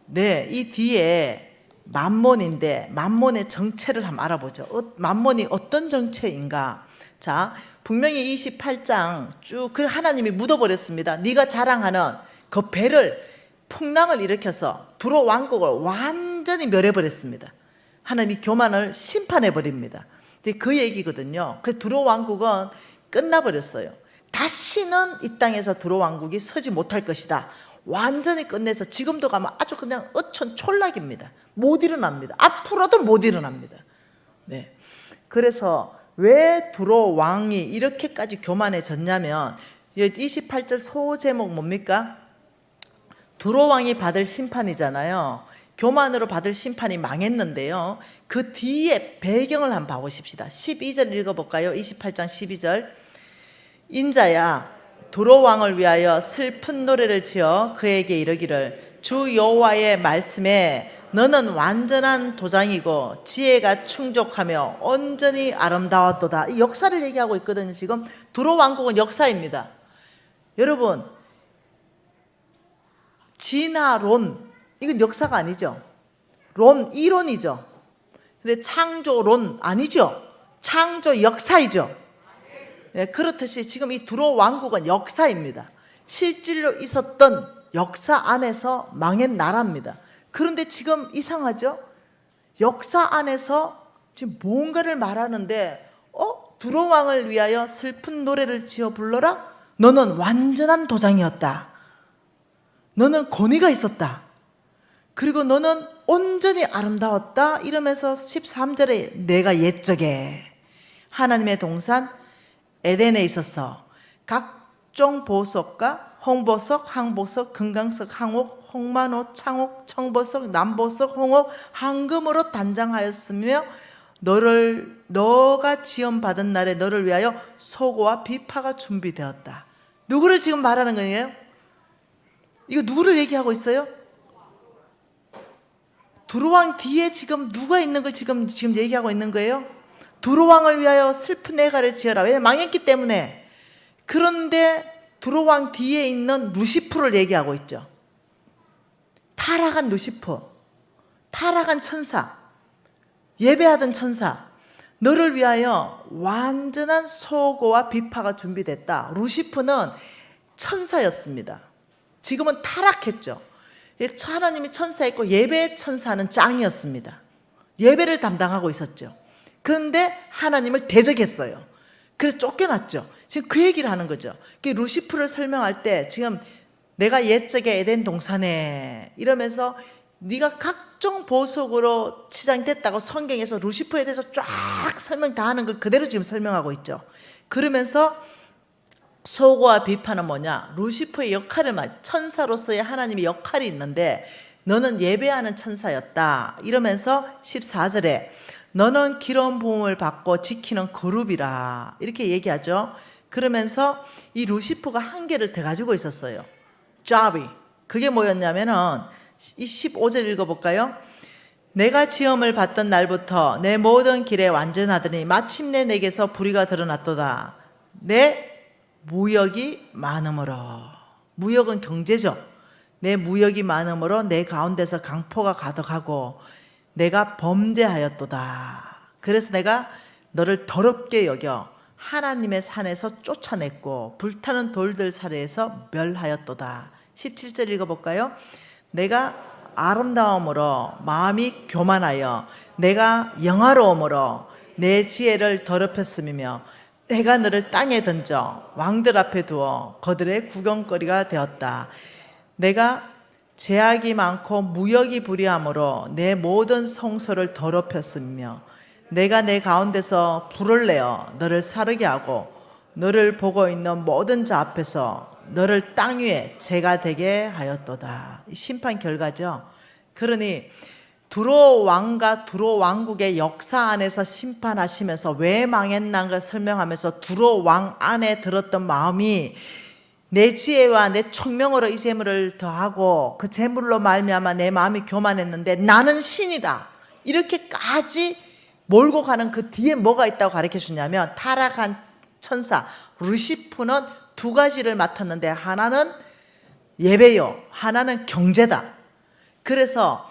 네, 이 뒤에 만몬인데 만몬의 정체를 한번 알아보죠. 만몬이 어떤 정체인가? 자, 분명히 28장 쭉 그 하나님이 묻어버렸습니다. 네가 자랑하는 그 배를, 풍랑을 일으켜서 두로 왕국을 완전히 멸해버렸습니다. 하나님이 교만을 심판해버립니다. 그 얘기거든요. 그 두로 왕국은 끝나버렸어요. 다시는 이 땅에서 두로 왕국이 서지 못할 것이다. 완전히 끝내서 지금도 가면 아주 그냥 어촌촌락입니다. 못 일어납니다. 앞으로도 못 일어납니다. 네. 그래서 왜 두로 왕이 이렇게까지 교만해졌냐면 28절 소제목 뭡니까? 두로 왕이 받을 심판이잖아요. 교만으로 받을 심판이 망했는데요. 그 뒤에 배경을 한번 봐보십시다. 12절 읽어볼까요? 28장 12절. 인자야, 두로 왕을 위하여 슬픈 노래를 지어 그에게 이르기를, 주 여호와의 말씀에 너는 완전한 도장이고 지혜가 충족하며 온전히 아름다웠도다. 이 역사를 얘기하고 있거든요. 지금 두로 왕국은 역사입니다. 여러분, 진화론, 이건 역사가 아니죠. 이론이죠. 근데 창조론 아니죠. 창조 역사이죠. 네, 그렇듯이 지금 이 두로 왕국은 역사입니다. 실질로 있었던 역사 안에서 망한 나라입니다. 그런데 지금 이상하죠? 역사 안에서 지금 뭔가를 말하는데, 두로 왕을 위하여 슬픈 노래를 지어 불러라? 너는 완전한 도장이었다. 너는 권위가 있었다. 그리고 너는 온전히 아름다웠다. 이러면서 13절에 내가 옛적에 하나님의 동산 에덴에 있어서 각종 보석과 홍보석, 항보석, 금강석, 항옥, 홍만호, 창옥, 청보석, 남보석, 홍옥, 황금으로 단장하였으며 너가 지원받은 날에 너를 위하여 소고와 비파가 준비되었다. 누구를 지금 말하는 거예요? 이거 누구를 얘기하고 있어요? 두로왕 뒤에 지금 누가 있는 걸 지금 얘기하고 있는 거예요? 두로왕을 위하여 슬픈 애가를 지어라. 왜냐하면 망했기 때문에. 그런데 두로왕 뒤에 있는 루시프를 얘기하고 있죠. 타락한 루시프, 타락한 천사, 예배하던 천사, 너를 위하여 완전한 소고와 비파가 준비됐다. 루시프는 천사였습니다. 지금은 타락했죠. 하나님이 천사였고 예배 천사는 짱이었습니다. 예배를 담당하고 있었죠. 그런데 하나님을 대적했어요. 그래서 쫓겨났죠. 지금 그 얘기를 하는 거죠. 루시프를 설명할 때 지금 내가 옛적에 에덴 동산에 이러면서 네가 각종 보석으로 치장됐다고 성경에서 루시프에 대해서 쫙 설명 다 하는 걸 그대로 지금 설명하고 있죠. 그러면서 소고와 비판은 뭐냐? 루시퍼의 역할을 천사로서의 하나님의 역할이 있는데 너는 예배하는 천사였다. 이러면서 14절에 너는 기름 부음을 받고 지키는 거룹이라 이렇게 얘기하죠. 그러면서 이 루시퍼가 한계를 더 가지고 있었어요. job이. 그게 뭐였냐면은 이 15절 읽어볼까요? 내가 지음을 받던 날부터 내 모든 길에 완전하더니 마침내 내게서 불의가 드러났도다. 내 무역이 많음으로. 무역은 경제죠. 내 무역이 많음으로 내 가운데서 강포가 가득하고 내가 범죄하였도다. 그래서 내가 너를 더럽게 여겨 하나님의 산에서 쫓아냈고 불타는 돌들 사이에서 멸하였도다. 17절 읽어볼까요? 내가 아름다움으로 마음이 교만하여 내가 영화로움으로 내 지혜를 더럽혔음이며 내가 너를 땅에 던져 왕들 앞에 두어 그들의 구경거리가 되었다. 내가 제약이 많고 무역이 불의함으로 내 모든 성소를 더럽혔으며 내가 내 가운데서 불을 내어 너를 사르게 하고 너를 보고 있는 모든 자 앞에서 너를 땅 위에 죄가 되게 하였도다. 심판 결과죠. 그러니 두로 왕과 두로 왕국의 역사 안에서 심판하시면서 왜 망했나 걸 설명하면서 두로 왕 안에 들었던 마음이 내 지혜와 내 총명으로 이 재물을 더하고 그 재물로 말미암아 내 마음이 교만했는데 나는 신이다. 이렇게까지 몰고 가는 그 뒤에 뭐가 있다고 가르쳐 주냐면 타락한 천사 루시프는 두 가지를 맡았는데 하나는 예배요, 하나는 경제다. 그래서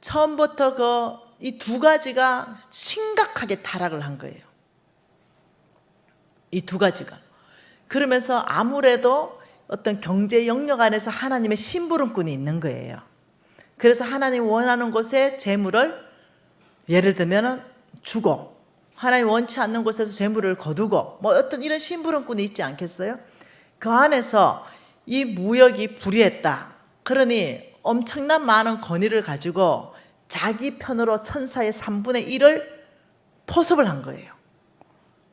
처음부터 이 두 가지가 심각하게 타락을 한 거예요. 이 두 가지가. 그러면서 아무래도 어떤 경제 영역 안에서 하나님의 심부름꾼이 있는 거예요. 그래서 하나님 원하는 곳에 재물을 예를 들면 주고 하나님 원치 않는 곳에서 재물을 거두고 뭐 어떤 이런 심부름꾼이 있지 않겠어요? 그 안에서 이 무역이 불의했다. 그러니 엄청난 많은 권위를 가지고 자기 편으로 천사의 3분의 1을 포섭을 한 거예요.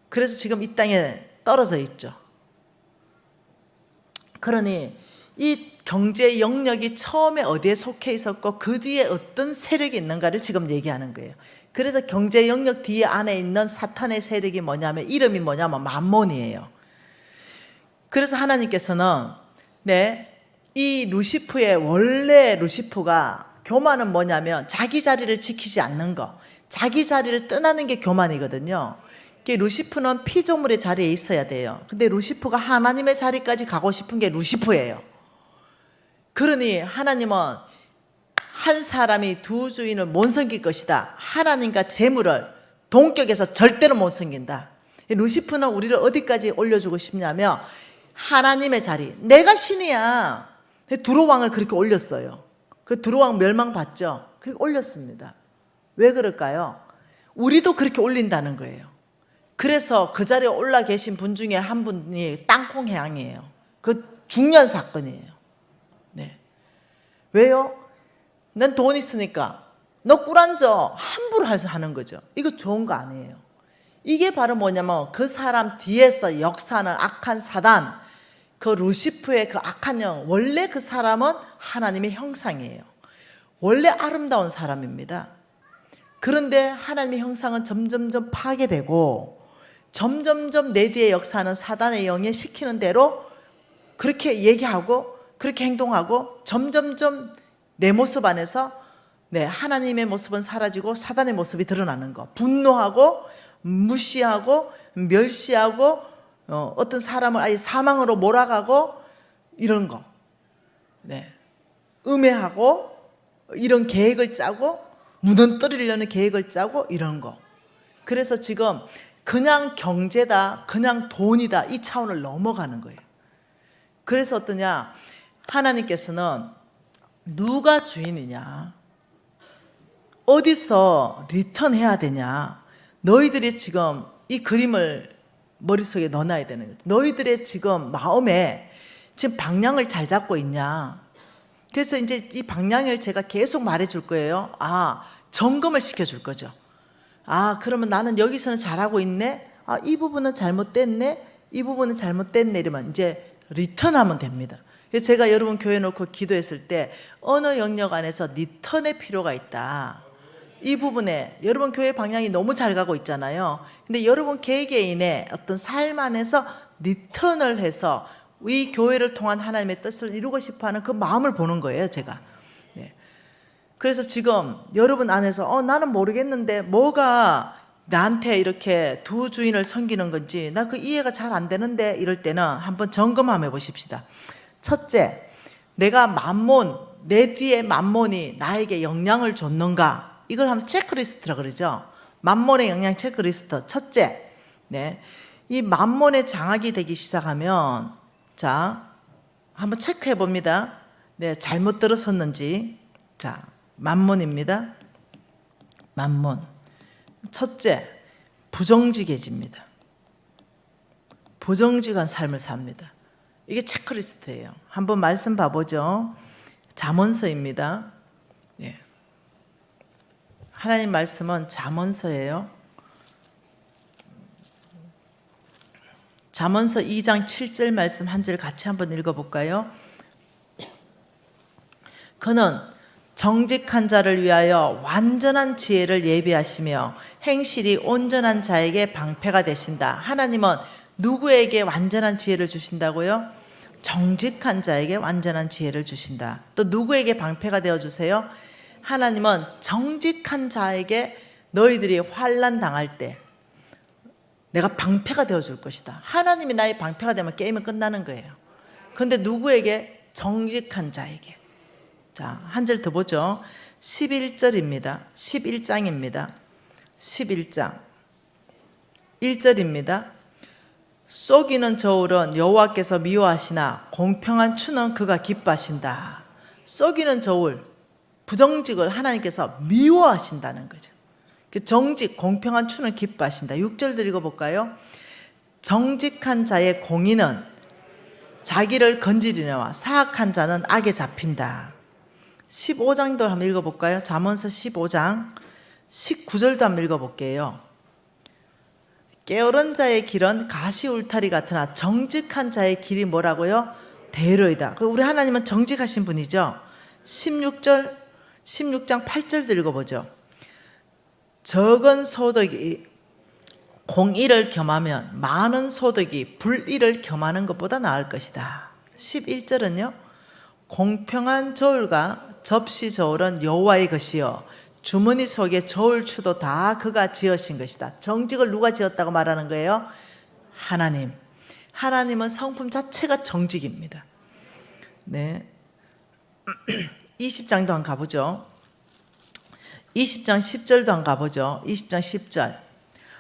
그래서 지금 이 땅에 떨어져 있죠. 그러니 이 경제 영역이 처음에 어디에 속해 있었고 그 뒤에 어떤 세력이 있는가를 지금 얘기하는 거예요. 그래서 경제 영역 뒤에 안에 있는 사탄의 세력이 뭐냐면 이름이 뭐냐면 만몬이에요. 그래서 하나님께서는 이 루시프의 원래 루시프가 교만은 뭐냐면 자기 자리를 지키지 않는 거, 자기 자리를 떠나는 게 교만이거든요. 루시프는 피조물의 자리에 있어야 돼요. 근데 루시프가 하나님의 자리까지 가고 싶은 게 루시프예요. 그러니 하나님은 한 사람이 두 주인을 못 섬길 것이다. 하나님과 재물을 동격에서 절대로 못 섬긴다. 루시프는 우리를 어디까지 올려주고 싶냐면 하나님의 자리. 내가 신이야. 두로왕을 그렇게 올렸어요. 그 두로왕 멸망받죠. 그렇게 올렸습니다. 왜 그럴까요? 우리도 그렇게 올린다는 거예요. 그래서 그 자리에 올라 계신 분 중에 한 분이 땅콩해양이에요. 그 중요한 사건이에요. 네. 왜요? 난 돈 있으니까 너 꿀 앉아 함부로 하는 거죠. 이거 좋은 거 아니에요. 이게 바로 뭐냐면 그 사람 뒤에서 역사하는 악한 사단, 그 루시프의 그 악한 영, 원래 그 사람은 하나님의 형상이에요. 원래 아름다운 사람입니다. 그런데 하나님의 형상은 점점점 파괴되고 점점점 내 뒤에 역사하는 사단의 영에 시키는 대로 그렇게 얘기하고 그렇게 행동하고 점점점 내 모습 안에서 하나님의 모습은 사라지고 사단의 모습이 드러나는 거. 분노하고 무시하고 멸시하고 어떤 사람을 아예 사망으로 몰아가고 이런 거. 음해하고 이런 계획을 짜고 무너뜨리려는 계획을 짜고 이런 거. 그래서 지금 그냥 경제다, 그냥 돈이다 이 차원을 넘어가는 거예요. 그래서 어떠냐? 하나님께서는 누가 주인이냐? 어디서 리턴해야 되냐? 너희들이 지금 이 그림을 머릿속에 넣어놔야 되는 거죠. 너희들의 지금 마음에 지금 방향을 잘 잡고 있냐? 그래서 이제 이 방향을 제가 계속 말해줄 거예요. 점검을 시켜줄 거죠. 그러면 나는 여기서는 잘하고 있네? 이 부분은 잘못됐네? 이 부분은 잘못됐네 이러면 이제 리턴하면 됩니다. 그래서 제가 여러분 교회 놓고 기도했을 때 어느 영역 안에서 리턴의 필요가 있다. 이 부분에 여러분 교회 방향이 너무 잘 가고 있잖아요. 근데 여러분 개개인의 어떤 삶 안에서 리턴을 해서 이 교회를 통한 하나님의 뜻을 이루고 싶어하는 그 마음을 보는 거예요, 제가. 네. 그래서 지금 여러분 안에서 나는 모르겠는데 뭐가 나한테 이렇게 두 주인을 섬기는 건지 나 그 이해가 잘 안 되는데 이럴 때는 한번 점검해 보십시다. 첫째, 내가 만몬, 내 뒤에 만몬이 나에게 영향을 줬는가? 이걸 한번 체크리스트라 그러죠. 만몬의 영향 체크리스트. 첫째, 네, 이 만몬의 장악이 되기 시작하면 자, 한번 체크해 봅니다. 네, 잘못 들었었는지. 자, 만몬입니다. 만몬. 첫째, 부정직해집니다. 부정직한 삶을 삽니다. 이게 체크리스트예요. 한번 말씀 봐보죠. 잠언서입니다. 네. 하나님 말씀은 잠언서예요. 잠언서 2장 7절 말씀 한 절 같이 한번 읽어볼까요? 그는 정직한 자를 위하여 완전한 지혜를 예비하시며 행실이 온전한 자에게 방패가 되신다. 하나님은 누구에게 완전한 지혜를 주신다고요? 정직한 자에게 완전한 지혜를 주신다. 또 누구에게 방패가 되어주세요? 하나님은 정직한 자에게 너희들이 환난 당할 때 내가 방패가 되어줄 것이다. 하나님이 나의 방패가 되면 게임은 끝나는 거예요. 그런데 누구에게? 정직한 자에게. 자, 한 절 더 보죠. 11절입니다. 11장입니다. 11장 1절입니다. 쏘기는 저울은 여호와께서 미워하시나 공평한 추는 그가 기뻐하신다. 쏘기는 저울, 부정직을 하나님께서 미워하신다는 거죠. 정직, 공평한 추는 기뻐하신다. 6절 읽어볼까요? 정직한 자의 공의는 자기를 건지리려와 사악한 자는 악에 잡힌다. 15장도 한번 읽어볼까요? 잠언서 15장 19절도 한번 읽어볼게요. 게으른 자의 길은 가시 울타리 같으나 정직한 자의 길이 뭐라고요? 대로이다. 우리 하나님은 정직하신 분이죠. 16장 8절도 읽어보죠. 적은 소득이 공의를 겸하면 많은 소득이 불의를 겸하는 것보다 나을 것이다. 11절은요. 공평한 저울과 접시 저울은 여호와의 것이요 주머니 속에 저울추도 다 그가 지으신 것이다. 정직을 누가 지었다고 말하는 거예요? 하나님. 하나님은 성품 자체가 정직입니다. 네. 20장도 한번 가보죠. 20장 10절도 한번 가보죠. 20장 10절.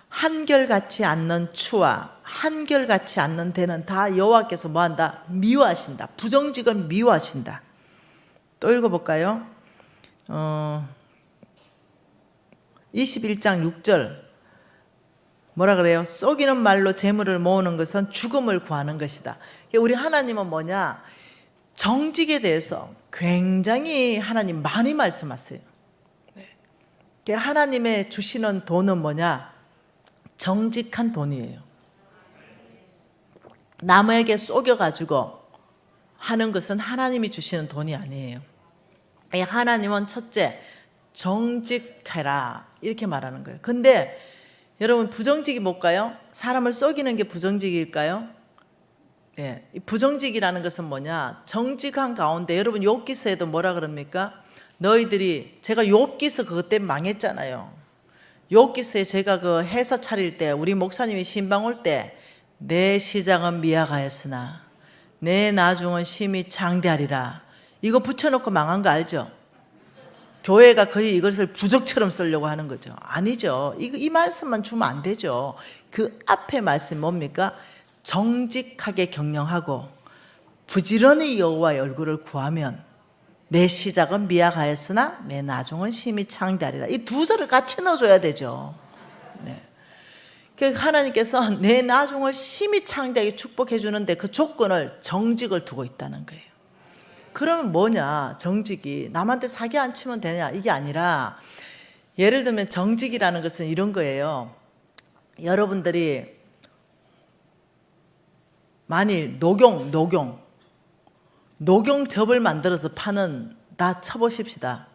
한결같이 않는 추와 한결같이 않는 대는 다 여호와께서 뭐한다? 미워하신다. 부정직은 미워하신다. 또 읽어볼까요? 21장 6절 뭐라 그래요? 쏘기는 말로 재물을 모으는 것은 죽음을 구하는 것이다. 우리 하나님은 뭐냐? 정직에 대해서 굉장히 하나님 많이 말씀하세요. 네. 하나님의 주시는 돈은 뭐냐? 정직한 돈이에요. 남에게 쏘겨가지고 하는 것은 하나님이 주시는 돈이 아니에요. 하나님은 첫째, 정직해라 이렇게 말하는 거예요. 근데 여러분 부정직이 뭘까요? 사람을 쏘기는 게 부정직일까요? 네, 부정직이라는 것은 뭐냐? 정직한 가운데 여러분 욥기서에도 뭐라 그럽니까? 너희들이 제가 욥기서 그것 때문에 망했잖아요. 욥기서에 제가 그 해서 차릴 때 우리 목사님이 신방 올 때 내 시작은 미약하였으나 내 나중은 심히 창대하리라 이거 붙여놓고 망한 거 알죠? 교회가 거의 이것을 부적처럼 쓰려고 하는 거죠. 아니죠. 이 말씀만 주면 안 되죠. 그 앞에 말씀 뭡니까? 정직하게 경영하고 부지런히 여호와의 얼굴을 구하면 내 시작은 미약하였으나 내 나중은 심히 창대하리라. 이 두 절을 같이 넣어줘야 되죠. 네. 하나님께서 내 나중을 심히 창대하게 축복해 주는데 그 조건을 정직을 두고 있다는 거예요. 그러면 뭐냐? 정직이 남한테 사기 안 치면 되냐? 이게 아니라 예를 들면 정직이라는 것은 이런 거예요. 여러분들이 만일 녹용즙을 만들어서 파는, 다 쳐보십시다.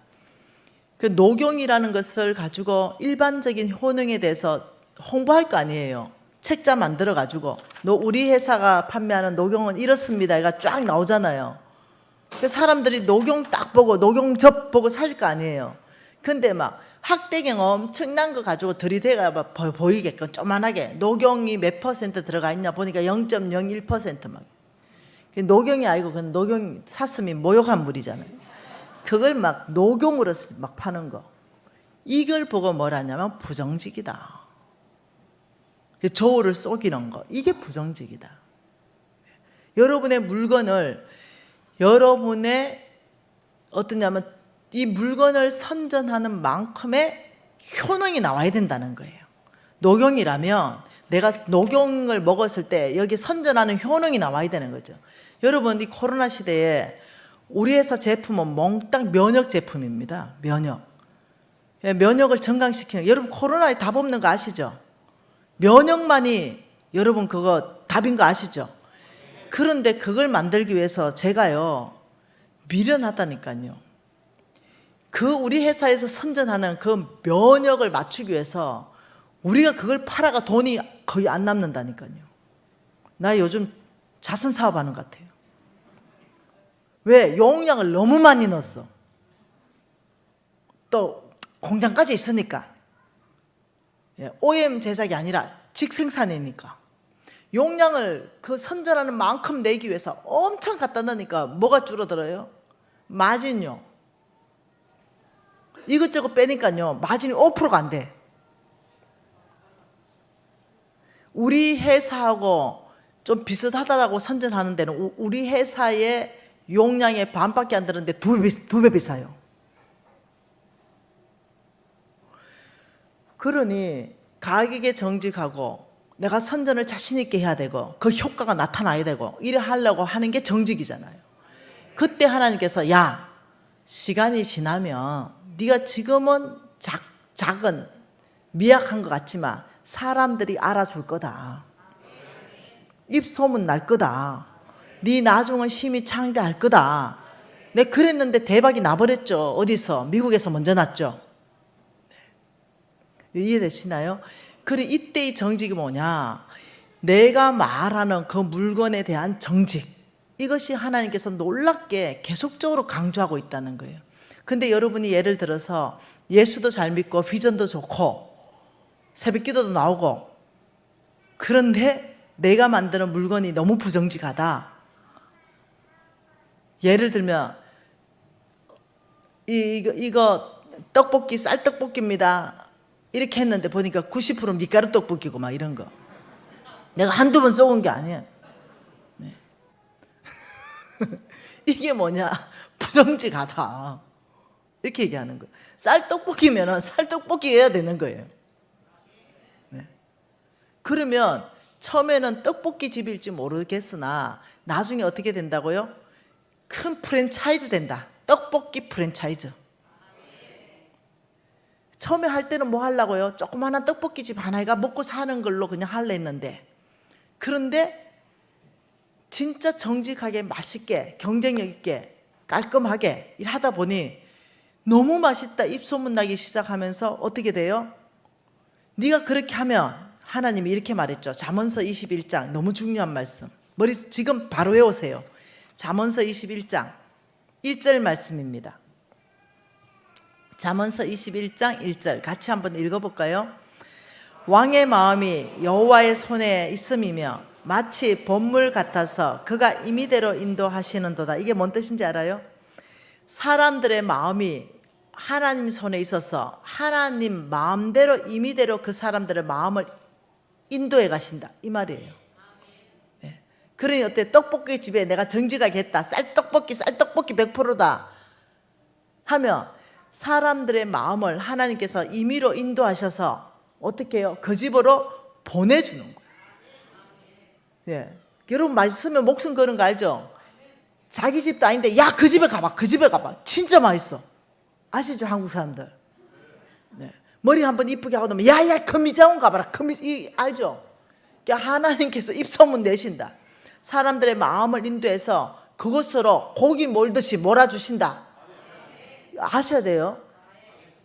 그 녹용이라는 것을 가지고 일반적인 효능에 대해서 홍보할 거 아니에요. 책자 만들어 가지고 우리 회사가 판매하는 녹용은 이렇습니다. 이가 쫙 나오잖아요. 그 사람들이 녹용 딱 보고 녹용즙 보고 살 거 아니에요. 근데 막 학대경 엄청난 거 가지고 들이대가 보이게끔 조만하게 녹용이 몇 퍼센트 들어가 있냐 보니까 0.01% 막. 녹용이 아니고 그건 녹용 샀으면 모욕한 물이잖아요. 그걸 막 녹용으로 막 파는 거. 이걸 보고 뭐라냐면 부정직이다. 저울을 속이는 거. 이게 부정직이다. 여러분의 물건을 여러분의 어떠냐면 이 물건을 선전하는 만큼의 효능이 나와야 된다는 거예요. 녹용이라면 내가 녹용을 먹었을 때 여기 선전하는 효능이 나와야 되는 거죠. 여러분 이 코로나 시대에 우리 회사 제품은 몽땅 면역 제품입니다. 면역을 증강시키는, 여러분 코로나에 답 없는 거 아시죠? 면역만이 여러분 그거 답인 거 아시죠? 그런데 그걸 만들기 위해서 제가요 미련하다니까요. 그 우리 회사에서 선전하는 그 면역을 맞추기 위해서 우리가 그걸 팔아가 돈이 거의 안 남는다니까요. 나 요즘 자선 사업하는 것 같아요. 왜? 용량을 너무 많이 넣었어. 또 공장까지 있으니까. OEM 제작이 아니라 직생산이니까. 용량을 그 선전하는 만큼 내기 위해서 엄청 갖다 넣으니까 뭐가 줄어들어요? 마진요. 이것저것 빼니까요 마진이 5%가 안 돼. 우리 회사하고 좀 비슷하다라고 선전하는 데는 우리 회사의 용량의 반밖에 안 되는데 두 배 비싸요. 그러니 가격에 정직하고 내가 선전을 자신 있게 해야 되고 그 효과가 나타나야 되고 이래 하려고 하는 게 정직이잖아요. 그때 하나님께서 야, 시간이 지나면 네가 지금은 작은 미약한 것 같지만 사람들이 알아줄 거다. 입소문 날 거다. 네 나중은 심히 창대할 거다. 내가 그랬는데 대박이 나버렸죠. 어디서? 미국에서 먼저 났죠. 이해되시나요? 그래 이때의 정직이 뭐냐? 내가 말하는 그 물건에 대한 정직, 이것이 하나님께서 놀랍게 계속적으로 강조하고 있다는 거예요. 근데 여러분이 예를 들어서 예수도 잘 믿고 비전도 좋고 새벽기도도 나오고 그런데 내가 만드는 물건이 너무 부정직하다. 예를 들면 이거 떡볶이 쌀떡볶이입니다. 이렇게 했는데 보니까 90% 밀가루 떡볶이고 막 이런 거. 내가 한두 번 쏘은 게 아니에요. 네. 이게 뭐냐? 부정직하다. 이렇게 얘기하는 거예요. 쌀떡볶이면 쌀떡볶이여야 되는 거예요. 네. 그러면 처음에는 떡볶이 집일지 모르겠으나 나중에 어떻게 된다고요? 큰 프랜차이즈 된다. 떡볶이 프랜차이즈. 처음에 할 때는 뭐 하려고요? 조그마한 떡볶이 집 하나가 먹고 사는 걸로 그냥 하려 했는데, 그런데 진짜 정직하게 맛있게 경쟁력 있게 깔끔하게 일하다 보니 너무 맛있다 입소문 나기 시작하면서 어떻게 돼요? 네가 그렇게 하면 하나님이 이렇게 말했죠. 잠언서 21장 너무 중요한 말씀. 지금 바로 외우세요. 잠언서 21장 1절 말씀입니다. 잠언서 21장 1절 같이 한번 읽어볼까요? 왕의 마음이 여호와의 손에 있음이며 마치 봇물 같아서 그가 임의대로 인도하시는도다. 이게 뭔 뜻인지 알아요? 사람들의 마음이 하나님 손에 있어서 하나님 마음대로 임의대로 그 사람들의 마음을 인도해 가신다 이 말이에요. 네. 그러니 어때? 떡볶이 집에 내가 정직하게 했다. 쌀떡볶이 100%다 하면 사람들의 마음을 하나님께서 임의로 인도하셔서 어떻게 해요? 그 집으로 보내주는 거예요. 네. 여러분 맛있으면 목숨 거는 거 알죠? 자기 집도 아닌데 야 그 집에 가봐, 그 집에 가봐, 진짜 맛있어. 아시죠? 한국 사람들. 네. 머리 한번 이쁘게 하고 나면 야야 금이자원 가봐라. 알죠? 그러니까 하나님께서 입소문 내신다. 사람들의 마음을 인도해서 그것으로 고기 몰듯이 몰아주신다. 아셔야 돼요.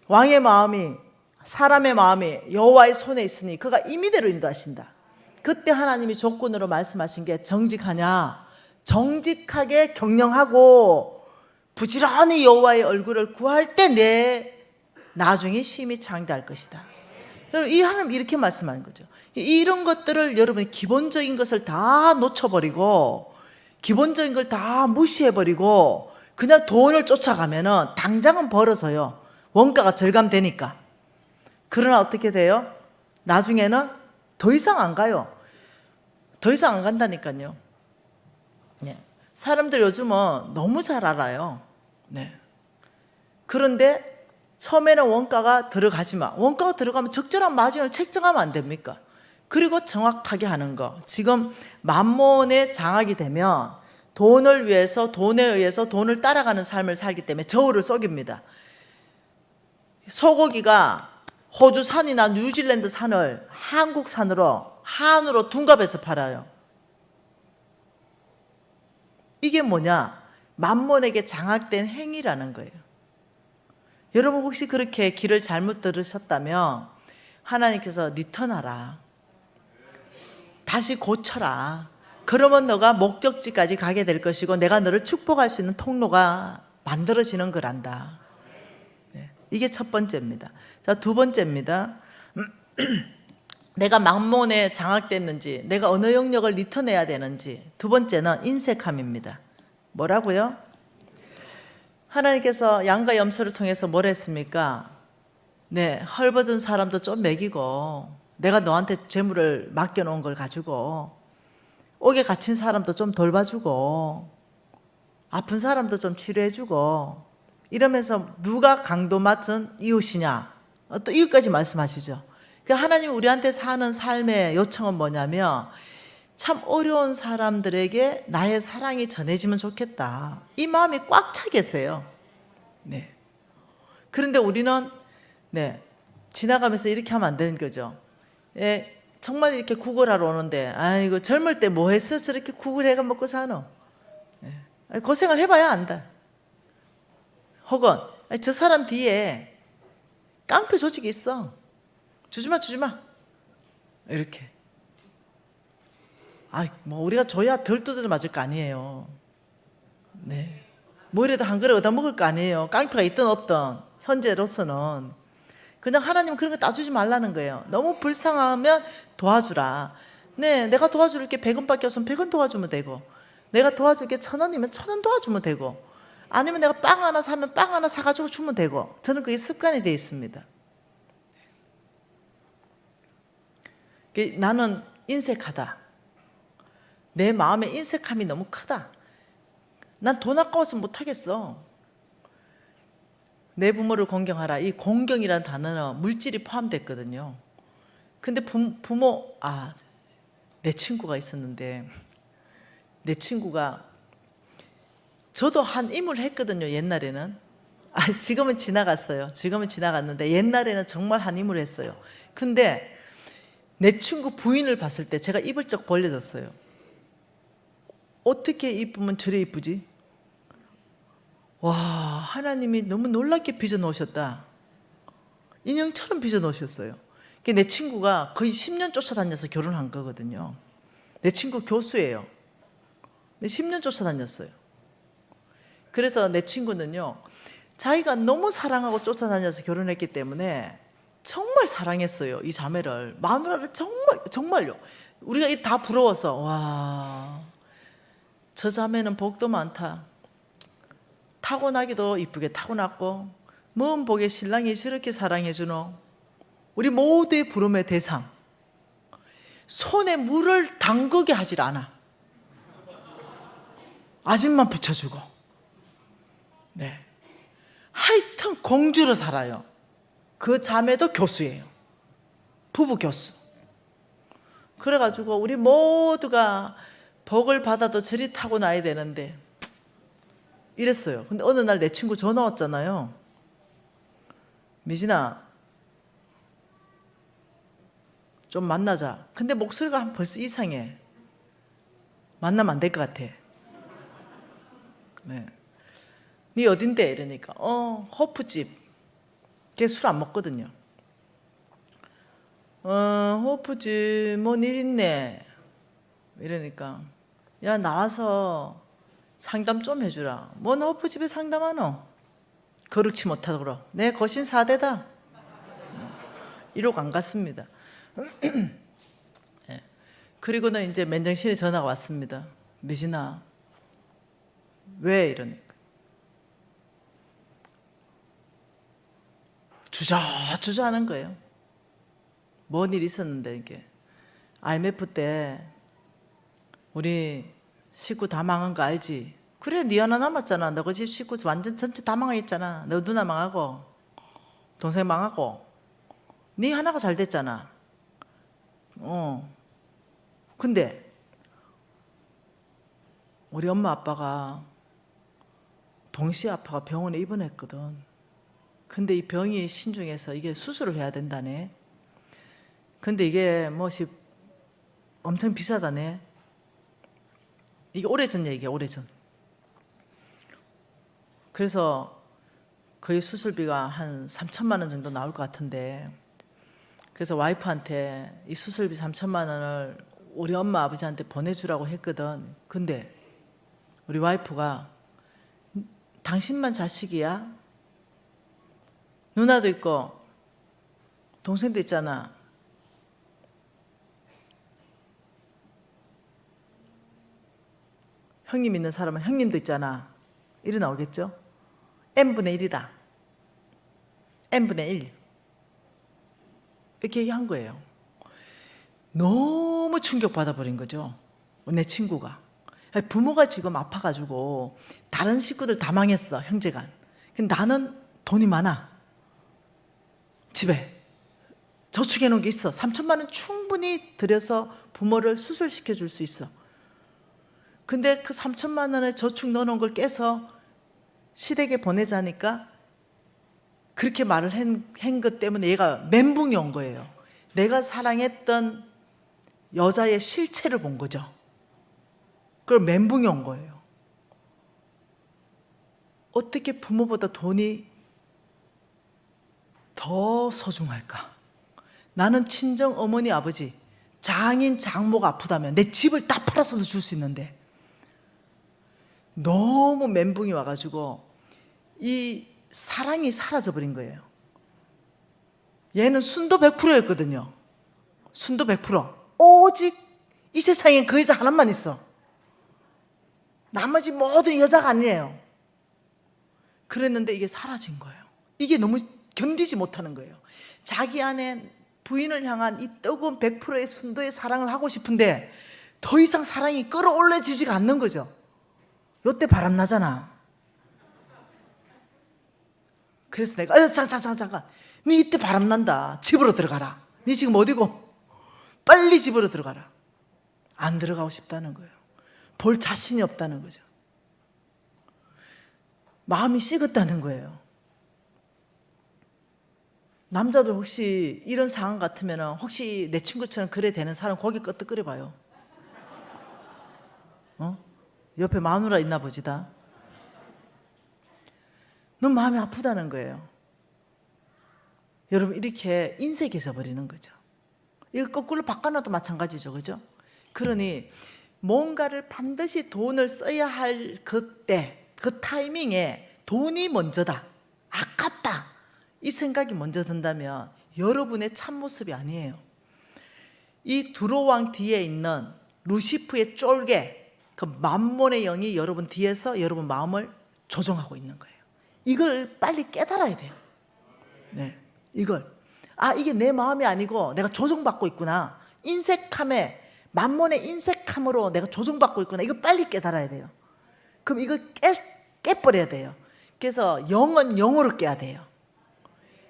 왕의 마음이, 사람의 마음이 여호와의 손에 있으니 그가 임의대로 인도하신다. 그때 하나님이 조건으로 말씀하신 게 정직하냐, 정직하게 경영하고 부지런히 여호와의 얼굴을 구할 때 내 나중에 심히 장대할 것이다. 여러분, 이 하나님 이렇게 말씀하는 거죠. 이런 것들을 여러분이 기본적인 것을 다 놓쳐버리고 기본적인 걸 다 무시해버리고 그냥 돈을 쫓아가면은 당장은 벌어서요, 원가가 절감되니까. 그러나 어떻게 돼요? 나중에는 더 이상 안 가요. 더 이상 안 간다니까요. 네. 사람들 요즘은 너무 잘 알아요. 네. 그런데 처음에는 원가가 들어가지만, 원가가 들어가면 적절한 마진을 책정하면 안 됩니까? 그리고 정확하게 하는 거. 지금 만몬의 장악이 되면 돈을 위해서, 돈에 의해서 돈을 따라가는 삶을 살기 때문에 저울을 속입니다. 소고기가 호주 산이나 뉴질랜드 산을 한국 산으로, 한우로 둔갑해서 팔아요. 이게 뭐냐? 만몬에게 장악된 행위라는 거예요. 여러분 혹시 그렇게 길을 잘못 들으셨다면 하나님께서 리턴하라, 다시 고쳐라. 그러면 너가 목적지까지 가게 될 것이고 내가 너를 축복할 수 있는 통로가 만들어지는 거란다. 네, 이게 첫 번째입니다. 자, 두 번째입니다. 내가 만몬에 장악됐는지, 내가 어느 영역을 리턴해야 되는지. 두 번째는 인색함입니다. 뭐라고요? 하나님께서 양과 염소를 통해서 뭘 했습니까? 네, 헐벗은 사람도 좀 먹이고, 내가 너한테 재물을 맡겨놓은 걸 가지고 옥에 갇힌 사람도 좀 돌봐주고, 아픈 사람도 좀 치료해주고, 이러면서 누가 강도 맡은 이웃이냐? 또 이웃까지 말씀하시죠. 하나님 우리한테 사는 삶의 요청은 뭐냐면 참 어려운 사람들에게 나의 사랑이 전해지면 좋겠다. 이 마음이 꽉 차 계세요. 네. 그런데 우리는 지나가면서 이렇게 하면 안 되는 거죠. 예, 정말 이렇게 구걸하러 오는데, 아이고 젊을 때 뭐 했어? 저렇게 구걸해가 먹고 사노? 예, 고생을 해봐야 안다. 혹은 저 사람 뒤에 깡패 조직이 있어. 주지마 이렇게. 뭐 우리가 줘야 덜 두드려 맞을 거 아니에요. 네. 뭐 이래도 한 그릇 얻어 먹을 거 아니에요. 깡패가 있든 없든 현재로서는. 그냥 하나님은 그런 거 따주지 말라는 거예요. 너무 불쌍하면 도와주라. 네, 내가 도와줄 게 100원밖에 없으면 100원 도와주면 되고, 내가 도와줄 게 1000원이면 1000원 도와주면 되고, 아니면 내가 빵 하나 사면 빵 하나 사가지고 주면 되고. 저는 그게 습관이 되어 있습니다. 나는 인색하다. 내 마음에 인색함이 너무 크다. 난 돈 아까워서 못하겠어. 내 부모를 공경하라. 이 공경이라는 단어는 물질이 포함됐거든요. 근데 부모, 내 친구가 있었는데, 내 친구가, 저도 한 임을 했거든요, 옛날에는. 지금은 지나갔어요. 지금은 지나갔는데 옛날에는 정말 한 임을 했어요. 근데 내 친구 부인을 봤을 때 제가 입을 쩍 벌려졌어요. 어떻게 이쁘면 저래 이쁘지? 와, 하나님이 너무 놀랍게 빚어놓으셨다. 인형처럼 빚어놓으셨어요. 내 친구가 거의 10년 쫓아다녀서 결혼한 거거든요. 내 친구 교수예요. 10년 쫓아다녔어요. 그래서 내 친구는요, 자기가 너무 사랑하고 쫓아다녀서 결혼했기 때문에 정말 사랑했어요. 이 자매를, 마누라를 정말요. 우리가 다 부러워서, 와, 저 자매는 복도 많다. 타고나기도 이쁘게 타고났고, 먼 복에 신랑이 저렇게 사랑해주노. 우리 모두의 부름의 대상. 손에 물을 담그게 하질 않아. 아집만 붙여주고. 네. 하여튼 공주로 살아요. 그 자매도 교수예요. 부부 교수. 그래가지고 우리 모두가 복을 받아도 저리 타고나야 되는데 이랬어요. 근데 어느 날 내 친구 전화 왔잖아요. 미진아, 좀 만나자. 근데 목소리가 벌써 이상해. 만나면 안 될 것 같아. 네. 네 어딘데? 이러니까 호프집. 걔 술 안 먹거든요. 호프집 뭔 일 있네. 이러니까 야 나와서 상담 좀 해주라. 뭔 호프집에 상담하노? 거룩치 못하더라. 내 거신 4대다. 이러고 안 갔습니다. 예. 그리고는 이제 맨정신에 전화가 왔습니다. 미진아 왜? 이러니까 주저주저 하는 거예요. 뭔 일 있었는데 이게 IMF 때 우리 식구 다 망한 거 알지? 그래 네 하나 남았잖아. 너 그 집 식구 완전 전체 다 망했잖아. 너 누나 망하고 동생 망하고 네 하나가 잘 됐잖아. 근데 우리 엄마 아빠가 동시에 아파가 병원에 입원했거든. 근데 이 병이 신중해서 이게 수술을 해야 된다네. 근데 이게 뭐시 엄청 비싸다네. 이게 오래전 얘기야, 오래전. 그래서 거의 수술비가 한 3천만 원 정도 나올 것 같은데, 그래서 와이프한테 이 수술비 3천만 원을 우리 엄마 아버지한테 보내주라고 했거든. 근데 우리 와이프가 당신만 자식이야? 누나도 있고 동생도 있잖아. 형님 있는 사람은 형님도 있잖아. 이리 나오겠죠? n분의 1이다. n분의 1. 이렇게 얘기한 거예요. 너무 충격받아 버린 거죠. 내 친구가. 부모가 지금 아파가지고 다른 식구들 다 망했어, 형제간. 근데 나는 돈이 많아. 집에 저축해 놓은 게 있어. 3천만 원 충분히 들여서 부모를 수술시켜 줄 수 있어. 근데 그 3천만 원에 저축 넣어놓은 걸 깨서 시댁에 보내자니까 그렇게 말을 한 것 때문에 얘가 멘붕이 온 거예요. 내가 사랑했던 여자의 실체를 본 거죠. 그걸 멘붕이 온 거예요. 어떻게 부모보다 돈이 더 소중할까? 나는 친정 어머니 아버지 장인 장모가 아프다면 내 집을 다 팔아서도 줄 수 있는데 너무 멘붕이 와가지고 이 사랑이 사라져버린 거예요. 얘는 순도 100%였거든요. 순도 100%. 오직 이 세상에 그 여자 하나만 있어. 나머지 모든 여자가 아니에요. 그랬는데 이게 사라진 거예요. 이게 너무 견디지 못하는 거예요. 자기 안에 부인을 향한 이 뜨거운 100%의 순도의 사랑을 하고 싶은데 더 이상 사랑이 끌어올려지지가 않는 거죠. 요때 바람나잖아. 그래서 내가 잠깐 네 이때 바람난다. 집으로 들어가라. 네 지금 어디고? 빨리 집으로 들어가라. 안 들어가고 싶다는 거예요. 볼 자신이 없다는 거죠. 마음이 식었다는 거예요. 남자들 혹시 이런 상황 같으면 혹시 내 친구처럼 그래 되는 사람 고개 끄덕 끓여봐요. 옆에 마누라 있나 보지다. 넌 마음이 아프다는 거예요. 여러분 이렇게 인색해져 버리는 거죠. 이거 거꾸로 바꿔놔도 마찬가지죠. 그죠? 그러니 뭔가를 반드시 돈을 써야 할 그때 그 타이밍에 돈이 먼저다. 아깝다. 이 생각이 먼저 든다면 여러분의 참모습이 아니에요. 이 두로왕 뒤에 있는 루시프의 쫄개 그 만몬의 영이 여러분 뒤에서 여러분 마음을 조종하고 있는 거예요. 이걸 빨리 깨달아야 돼요. 네, 이걸 이게 내 마음이 아니고 내가 조종받고 있구나. 인색함에 만몬의 인색함으로 내가 조종받고 있구나. 이거 빨리 깨달아야 돼요. 그럼 이걸 깨버려야 돼요. 그래서 영은 영으로 깨야 돼요.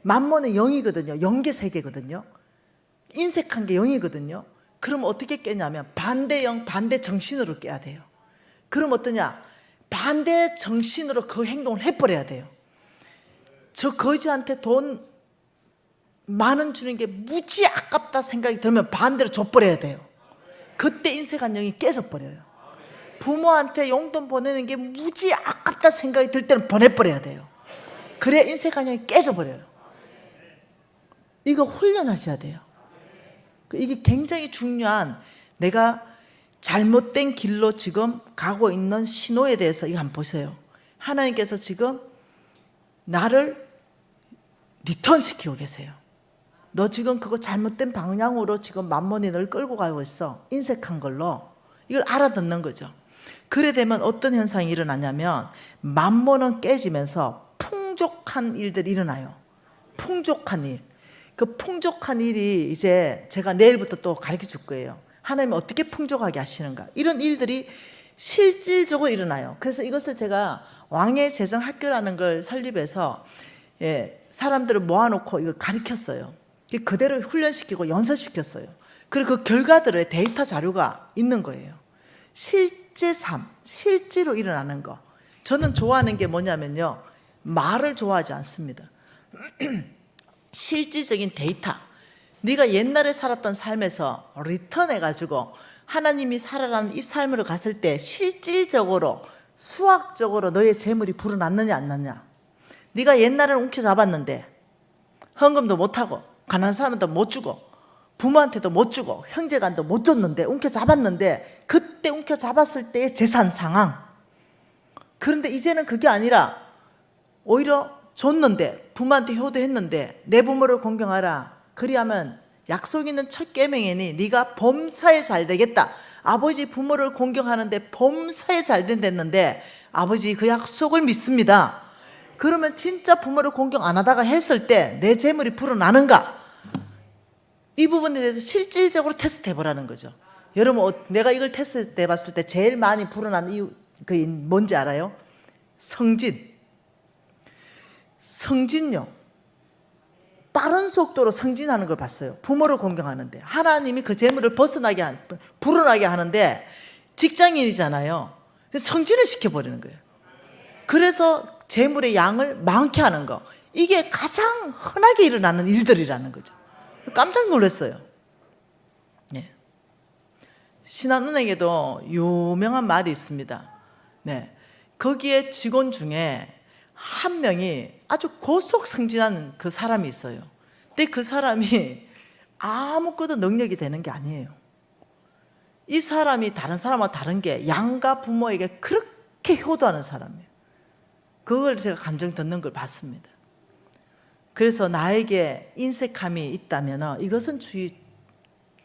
만몬은 영이거든요. 영계 세계거든요. 인색한 게 영이거든요. 그럼 어떻게 깨냐면 반대 영, 반대 정신으로 깨야 돼요. 그럼 어떠냐? 반대 정신으로 그 행동을 해버려야 돼요. 저 거지한테 돈 만 원 주는 게 무지 아깝다 생각이 들면 반대로 줘버려야 돼요. 그때 인색한 영이 깨져버려요. 부모한테 용돈 보내는 게 무지 아깝다 생각이 들 때는 보내버려야 돼요. 그래야 인생관념이 깨져버려요. 이거 훈련하셔야 돼요. 이게 굉장히 중요한, 내가 잘못된 길로 지금 가고 있는 신호에 대해서 이거 한번 보세요. 하나님께서 지금 나를 리턴 시키고 계세요. 너 지금 그거 잘못된 방향으로 지금 만몬이 널 끌고 가고 있어. 인색한 걸로. 이걸 알아듣는 거죠. 그래 되면 어떤 현상이 일어나냐면 만몬은 깨지면서 풍족한 일들이 일어나요. 풍족한 일. 그 풍족한 일이 이제 제가 내일부터 또 가르쳐 줄 거예요. 하나님이 어떻게 풍족하게 하시는가. 이런 일들이 실질적으로 일어나요. 그래서 이것을 제가 왕의 재정 학교라는 걸 설립해서 사람들을 모아놓고 이걸 가르쳤어요. 그대로 훈련시키고 연습시켰어요. 그리고 그 결과들의 데이터 자료가 있는 거예요. 실제 삶, 실제로 일어나는 거. 저는 좋아하는 게 뭐냐면요, 말을 좋아하지 않습니다. 실질적인 데이터. 네가 옛날에 살았던 삶에서 리턴해가지고 하나님이 살아가는 이 삶으로 갔을 때 실질적으로 수학적으로 너의 재물이 불어났느냐 안 났냐. 네가 옛날에는 움켜잡았는데 헌금도 못하고 가난한 사람한테 못 주고 부모한테도 못 주고 형제간도 못 줬는데 움켜잡았는데, 그때 움켜잡았을 때의 재산 상황. 그런데 이제는 그게 아니라 오히려 줬는데 부모한테 효도했는데 내 부모를 공경하라. 그리하면 약속 있는 첫 계명이니 네가 범사에 잘 되겠다. 아버지 부모를 공경하는데 범사에 잘 된댔는데 아버지 그 약속을 믿습니다. 그러면 진짜 부모를 공경 안 하다가 했을 때 내 재물이 불어나는가? 이 부분에 대해서 실질적으로 테스트 해보라는 거죠. 여러분, 내가 이걸 테스트 해봤을 때 제일 많이 불어난 이유, 그 뭔지 알아요? 성진요. 빠른 속도로 성진하는 걸 봤어요. 부모를 공경하는데 하나님이 그 재물을 불어나게 하는데 직장인이잖아요. 성진을 시켜버리는 거예요. 그래서 재물의 양을 많게 하는 거, 이게 가장 흔하게 일어나는 일들이라는 거죠. 깜짝 놀랐어요. 네. 신한은행에도 유명한 말이 있습니다. 네. 거기에 직원 중에 한 명이 아주 고속승진한 그 사람이 있어요. 근데 그 사람이 아무것도 능력이 되는 게 아니에요. 이 사람이 다른 사람과 다른 게 양가 부모에게 그렇게 효도하는 사람이에요. 그걸 제가 간증 듣는 걸 봤습니다. 그래서 나에게 인색함이 있다면 이것은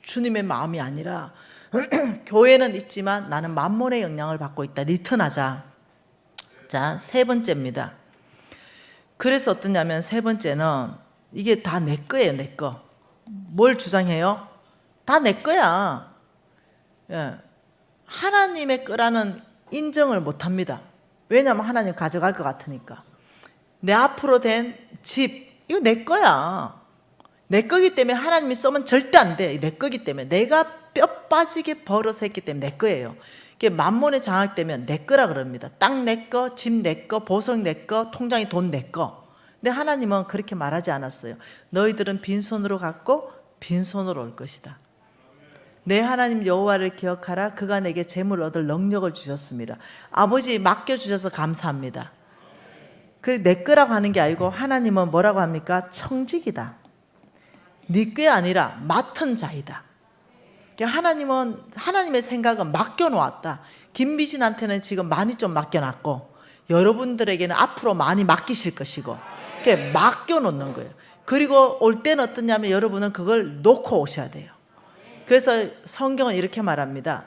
주님의 마음이 아니라 교회는 있지만 나는 만몬의 영향을 받고 있다. 리턴하자. 자, 세 번째입니다. 그래서 어떠냐면 세 번째는 이게 다 내 거예요. 내 거. 뭘 주장해요? 다 내 거야. 예. 하나님의 거라는 인정을 못합니다. 왜냐하면 하나님 가져갈 것 같으니까. 내 앞으로 된 집, 이거 내 거야. 내 거기 때문에 하나님이 쓰면 절대 안 돼. 내 거기 때문에. 내가 뼈 빠지게 벌어서 했기 때문에 내 거예요. 이게 만몬에 장악되면 내 거라 그럽니다. 땅 내 거, 집 내 거, 보석 내 거, 통장에 돈 내 거. 근데 하나님은 그렇게 말하지 않았어요. 너희들은 빈손으로 갔고 빈손으로 올 것이다. 내 하나님 여호와를 기억하라. 그가 내게 재물을 얻을 능력을 주셨습니다. 아버지 맡겨주셔서 감사합니다. 그래, 내 거라고 하는 게 아니고 하나님은 뭐라고 합니까? 청직이다. 네 게 아니라 맡은 자이다. 하나님은, 하나님의 생각은 맡겨놓았다. 김미진한테는 지금 많이 좀 맡겨놨고 여러분들에게는 앞으로 많이 맡기실 것이고, 맡겨놓는 거예요. 그리고 올 때는 어떠냐면 여러분은 그걸 놓고 오셔야 돼요. 그래서 성경은 이렇게 말합니다.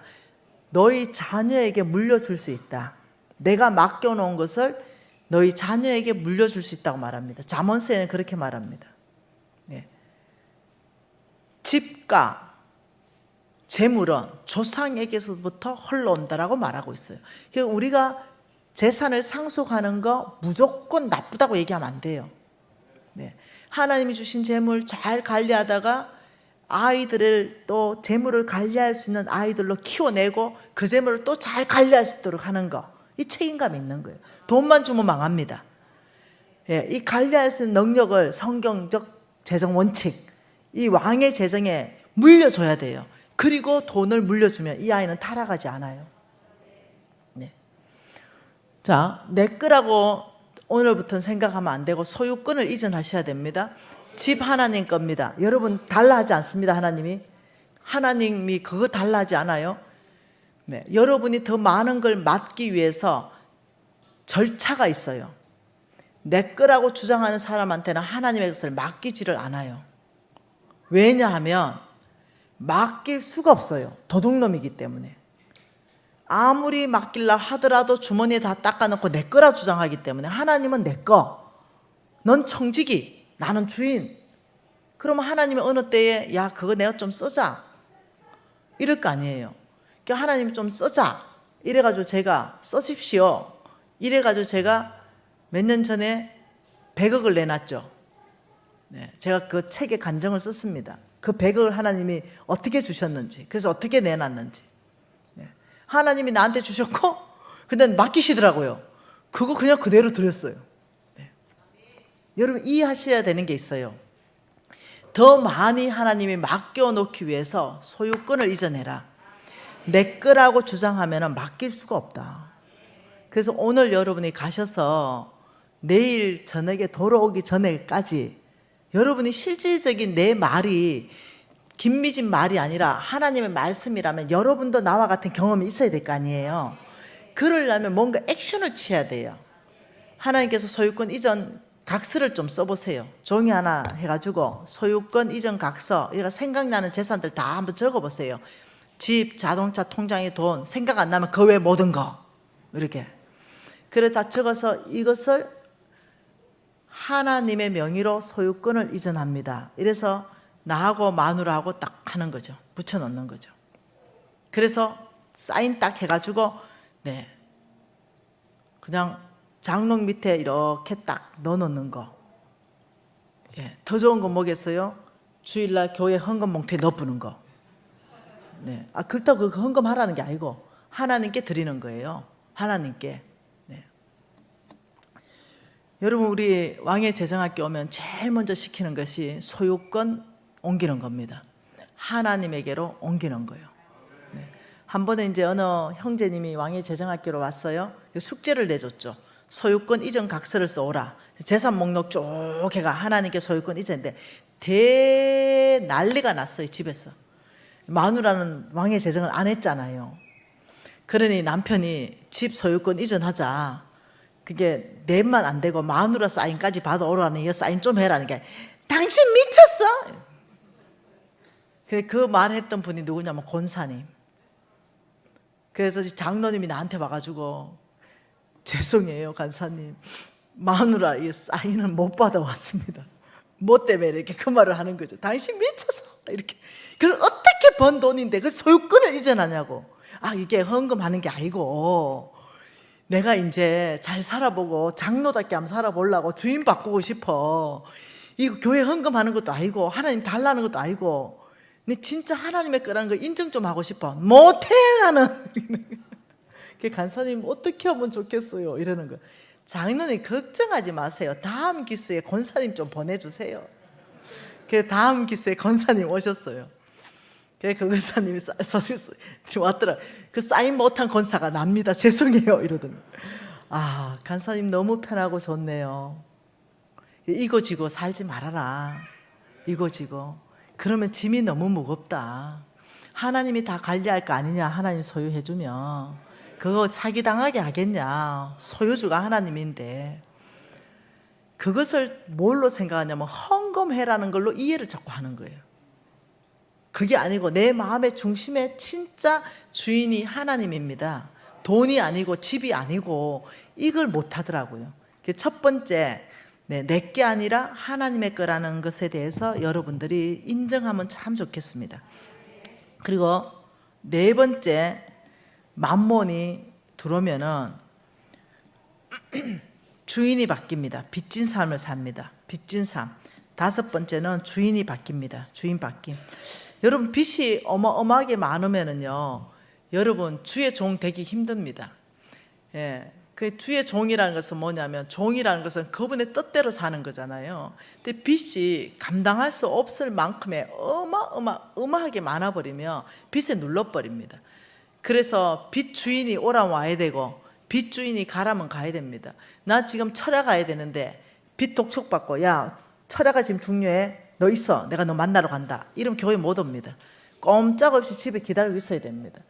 너희 자녀에게 물려줄 수 있다. 내가 맡겨놓은 것을 너희 자녀에게 물려줄 수 있다고 말합니다. 잠언서에는 그렇게 말합니다. 네. 집과 재물은 조상에게서부터 흘러온다라고 말하고 있어요. 그래서 우리가 재산을 상속하는 거 무조건 나쁘다고 얘기하면 안 돼요. 네. 하나님이 주신 재물 잘 관리하다가 아이들을 또 재물을 관리할 수 있는 아이들로 키워내고 그 재물을 또 잘 관리할 수 있도록 하는 거, 이 책임감이 있는 거예요. 돈만 주면 망합니다. 예, 이 관리할 수 있는 능력을 성경적 재정 원칙, 이 왕의 재정에 물려줘야 돼요. 그리고 돈을 물려주면 이 아이는 타락하지 않아요. 자, 내 거라고 오늘부터는 생각하면 안 되고 소유권을 이전하셔야 됩니다. 집 하나님 겁니다. 여러분 달라하지 않습니다. 하나님이 그거 달라하지 않아요. 네, 여러분이 더 많은 걸 맡기 위해서 절차가 있어요. 내 거라고 주장하는 사람한테는 하나님의 것을 맡기지를 않아요. 왜냐하면 맡길 수가 없어요. 도둑놈이기 때문에. 아무리 맡길라 하더라도 주머니에 다 닦아놓고 내 거라 주장하기 때문에 하나님은 내 거, 넌 청지기, 나는 주인. 그러면 하나님은 어느 때에 야 그거 내가 좀 쓰자 이럴 거 아니에요. 그러니까 하나님이 좀 쓰자 이래가지고 제가 쓰십시오 이래가지고 제가 몇 년 전에 100억을 내놨죠. 네, 제가 그 책에 간증을 썼습니다. 그 100억을 하나님이 어떻게 주셨는지, 그래서 어떻게 내놨는지. 네, 하나님이 나한테 주셨고 근데 맡기시더라고요. 그거 그냥 그대로 드렸어요. 네. 여러분 이해하셔야 되는 게 있어요. 더 많이 하나님이 맡겨놓기 위해서 소유권을 이전해라. 내 거라고 주장하면 맡길 수가 없다. 그래서 오늘 여러분이 가셔서 내일 저녁에 돌아오기 전에까지 여러분이 실질적인 내 말이 김미진 말이 아니라 하나님의 말씀이라면 여러분도 나와 같은 경험이 있어야 될 거 아니에요. 그러려면 뭔가 액션을 취해야 돼요. 하나님께서 소유권 이전 각서를 좀 써보세요. 종이 하나 해가지고 소유권 이전 각서, 얘가 생각나는 재산들 다 한번 적어보세요. 집, 자동차, 통장에 돈, 생각 안 나면 그 외 모든 거 이렇게. 그래 다 적어서 이것을 하나님의 명의로 소유권을 이전합니다. 이래서 나하고 마누라하고 딱 하는 거죠. 붙여놓는 거죠. 그래서 사인 딱 해가지고 네 그냥 장롱 밑에 이렇게 딱 넣어놓는 거. 예, 더 좋은 건 뭐겠어요? 주일날 교회 헌금 봉투에 넣어부는 거. 네, 그렇다고 그 헌금하라는 게 아니고 하나님께 드리는 거예요. 하나님께. 네. 여러분 우리 왕의 제정학교 오면 제일 먼저 시키는 것이 소유권 옮기는 겁니다. 하나님에게로 옮기는 거예요. 네. 한 번에 이제 어느 형제님이 왕의 제정학교로 왔어요. 숙제를 내줬죠. 소유권 이전 각서를 써오라. 재산 목록 쭉 해가 하나님께 소유권 이전인데 난리가 났어요. 집에서. 마누라는 왕의 제정을 안 했잖아요. 그러니 남편이 집 소유권 이전하자. 그게 넷만 안 되고 마누라 사인까지 받아오라니 이거 사인 좀 해라는 게 당신 미쳤어? 그 말했던 분이 누구냐면 권사님. 그래서 장로님이 나한테 와가지고 죄송해요 간사님, 마누라 이 사인을 못 받아왔습니다. 뭐 때문에 이렇게 그 말을 하는 거죠. 당신 미쳐서 이렇게. 그걸 어떻게 번 돈인데 그 소유권을 이전하냐고. 이게 헌금하는 게 아니고 내가 이제 잘 살아보고 장로답게 한번 살아보려고 주인 바꾸고 싶어. 이거 교회 헌금하는 것도 아니고 하나님 달라는 것도 아니고 근데 진짜 하나님의 거라는 걸 인정 좀 하고 싶어. 못해 나는. 간사님 어떻게 하면 좋겠어요 이러는 거. 장로님 걱정하지 마세요. 다음 기수에 권사님 좀 보내주세요. 다음 기수에 권사님 오셨어요. 그 권사님이 왔더라. 그 사인 못한 권사가 납니다. 죄송해요 이러더니. 간사님 너무 편하고 좋네요. 이고지고 살지 말아라. 이고지고. 그러면 짐이 너무 무겁다. 하나님이 다 관리할 거 아니냐. 하나님 소유해주면. 그거 사기당하게 하겠냐. 소유주가 하나님인데. 그것을 뭘로 생각하냐면 헌금해라는 걸로 이해를 자꾸 하는 거예요. 그게 아니고 내 마음의 중심에 진짜 주인이 하나님입니다. 돈이 아니고 집이 아니고 이걸 못하더라고요. 첫 번째 내게 아니라 하나님의 거라는 것에 대해서 여러분들이 인정하면 참 좋겠습니다. 그리고 네 번째 만몬이 들어오면은 주인이 바뀝니다. 빚진 삶을 삽니다. 빚진 삶. 다섯 번째는 주인이 바뀝니다. 주인 바뀜. 여러분 빚이 어마어마하게 많으면은요, 여러분 주의 종 되기 힘듭니다. 예, 그 주의 종이라는 것은 뭐냐면 종이라는 것은 그분의 뜻대로 사는 거잖아요. 근데 빚이 감당할 수 없을 만큼의 어마어마하게 많아버리면 빚에 눌러버립니다. 그래서 빚 주인이 오라면 와야 되고 빚 주인이 가라면 가야 됩니다. 나 지금 철야 가야 되는데 빚 독촉받고, 야, 철야가 지금 중요해, 너 있어, 내가 너 만나러 간다, 이러면 교회 못 옵니다. 꼼짝없이 집에 기다리고 있어야 됩니다.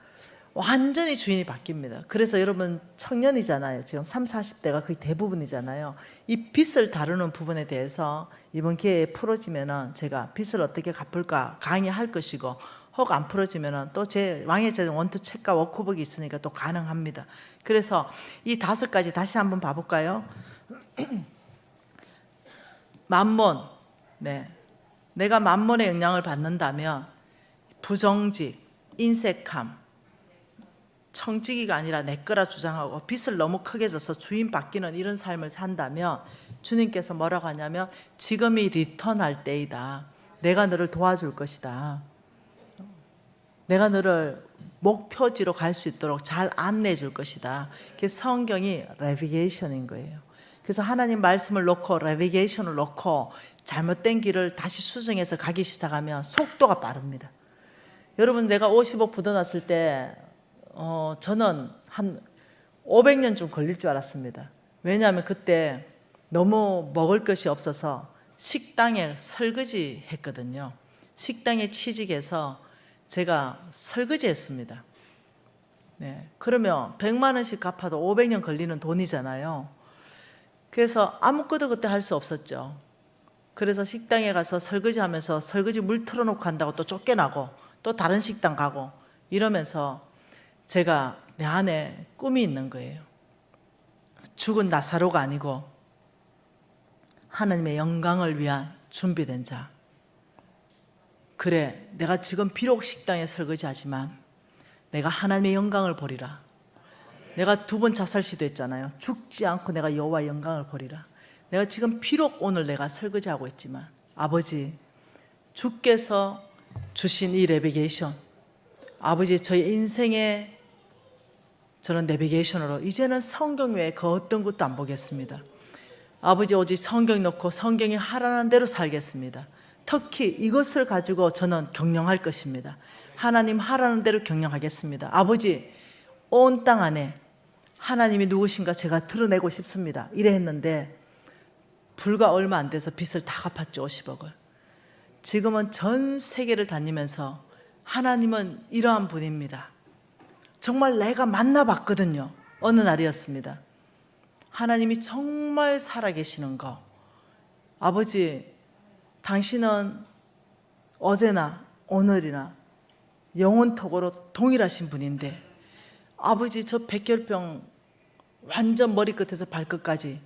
완전히 주인이 바뀝니다. 그래서 여러분 청년이잖아요. 지금 30, 40대가 거의 대부분이잖아요. 이 빚을 다루는 부분에 대해서 이번 기회에 풀어지면은 제가 빚을 어떻게 갚을까 강의할 것이고, 혹 안 풀어지면은 또 제 왕의 제정 원투 책과 워크북이 있으니까 또 가능합니다. 그래서 이 5가지 다시 한번 봐볼까요? 만몬, 네, 내가 만몬의 영향을 받는다면 부정직, 인색함, 청지기가 아니라 내 거라 주장하고 빚을 너무 크게 져서 주인 바뀌는 이런 삶을 산다면 주님께서 뭐라고 하냐면 지금이 리턴할 때이다. 내가 너를 도와줄 것이다. 내가 너를 목표지로 갈 수 있도록 잘 안내해 줄 것이다. 그래서 성경이 내비게이션인 거예요. 그래서 하나님 말씀을 놓고 내비게이션을 놓고 잘못된 길을 다시 수정해서 가기 시작하면 속도가 빠릅니다. 여러분, 내가 50억 부도 났을 때 저는 한 500년 좀 걸릴 줄 알았습니다. 왜냐하면 그때 너무 먹을 것이 없어서 식당에 설거지 했거든요. 식당에 취직해서 제가 설거지 했습니다. 네, 그러면 100만 원씩 갚아도 500년 걸리는 돈이잖아요. 그래서 아무것도 그때 할 수 없었죠. 그래서 식당에 가서 설거지 하면서 설거지 물 틀어놓고 한다고 또 쫓겨나고 또 다른 식당 가고 이러면서 제가 내 안에 꿈이 있는 거예요. 죽은 나사로가 아니고 하나님의 영광을 위한 준비된 자. 그래, 내가 지금 비록 식당에 설거지하지만 내가 하나님의 영광을 보리라. 내가 2번 자살 시도했잖아요. 죽지 않고 내가 여호와의 영광을 보리라. 내가 지금 비록 오늘 내가 설거지하고 있지만 아버지, 주께서 주신 이 내비게이션, 아버지, 저의 인생의 저는 내비게이션으로 이제는 성경 외에 그 어떤 것도 안 보겠습니다. 아버지, 오직 성경 놓고 성경이 하라는 대로 살겠습니다. 특히 이것을 가지고 저는 경영할 것입니다. 하나님 하라는 대로 경영하겠습니다. 아버지, 온 땅 안에 하나님이 누구신가 제가 드러내고 싶습니다. 이래 했는데 불과 얼마 안 돼서 빚을 다 갚았죠. 50억을. 지금은 전 세계를 다니면서 하나님은 이러한 분입니다. 정말 내가 만나봤거든요. 어느 날이었습니다. 하나님이 정말 살아계시는 거. 아버지, 당신은 어제나 오늘이나 영원토록 동일하신 분인데 아버지, 저 백혈병 완전 머리끝에서 발끝까지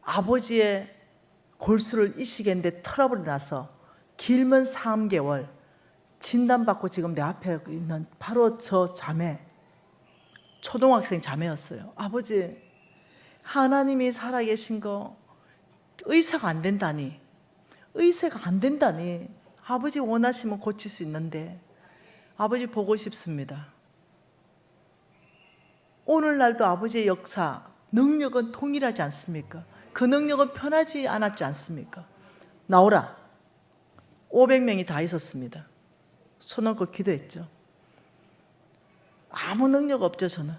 아버지의 골수를 이식했는데 트러블이 나서 길면 3개월 진단받고 지금 내 앞에 있는 바로 저 자매, 초등학생 자매였어요. 아버지, 하나님이 살아계신 거 의사가 안 된다니, 의사가 안 된다니. 아버지 원하시면 고칠 수 있는데 아버지 보고 싶습니다. 오늘날도 아버지의 역사, 능력은 동일하지 않습니까? 그 능력은 변하지 않았지 않습니까? 나오라. 500명이 다 있었습니다. 손 얹고 기도했죠. 아무 능력 없죠, 저는.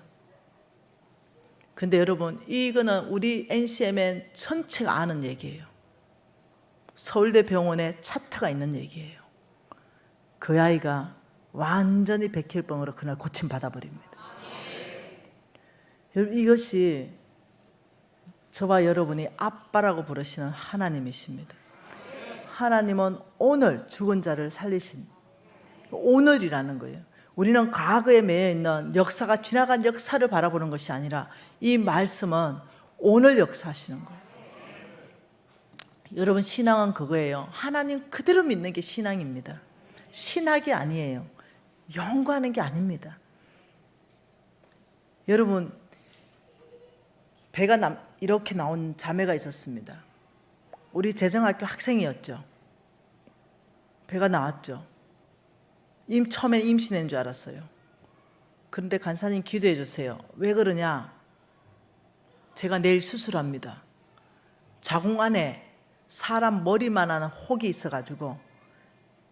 근데 여러분, 이거는 우리 NCMN 전체가 아는 얘기예요. 서울대 병원에 차트가 있는 얘기예요. 그 아이가 완전히 백혈병으로 그날 고침받아 버립니다. 여러분, 이것이 저와 여러분이 아빠라고 부르시는 하나님이십니다. 하나님은 오늘 죽은 자를 살리신, 오늘이라는 거예요. 우리는 과거에 매여 있는 역사가 지나간 역사를 바라보는 것이 아니라 이 말씀은 오늘 역사하시는 거예요. 여러분, 신앙은 그거예요. 하나님 그대로 믿는 게 신앙입니다. 신학이 아니에요. 연구하는 게 아닙니다. 여러분, 배가 이렇게 나온 자매가 있었습니다. 우리 재정학교 학생이었죠. 배가 나왔죠. 처음에 임신인 줄 알았어요. 그런데 간사님 기도해 주세요. 왜 그러냐? 제가 내일 수술합니다. 자궁 안에 사람 머리만한 혹이 있어가지고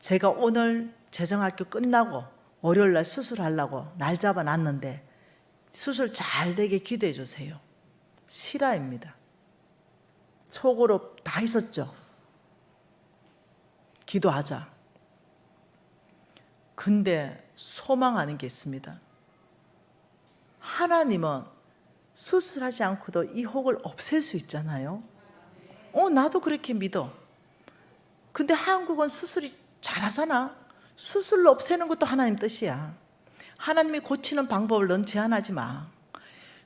제가 오늘 재정학교 끝나고 월요일 날 수술하려고 날 잡아놨는데 수술 잘 되게 기도해 주세요. 실화입니다. 속으로 다 있었죠. 기도하자. 근데 소망하는 게 있습니다. 하나님은 수술하지 않고도 이 혹을 없앨 수 있잖아요. 나도 그렇게 믿어. 근데 한국은 수술이 잘하잖아. 수술로 없애는 것도 하나님 뜻이야. 하나님이 고치는 방법을 넌 제한하지 마.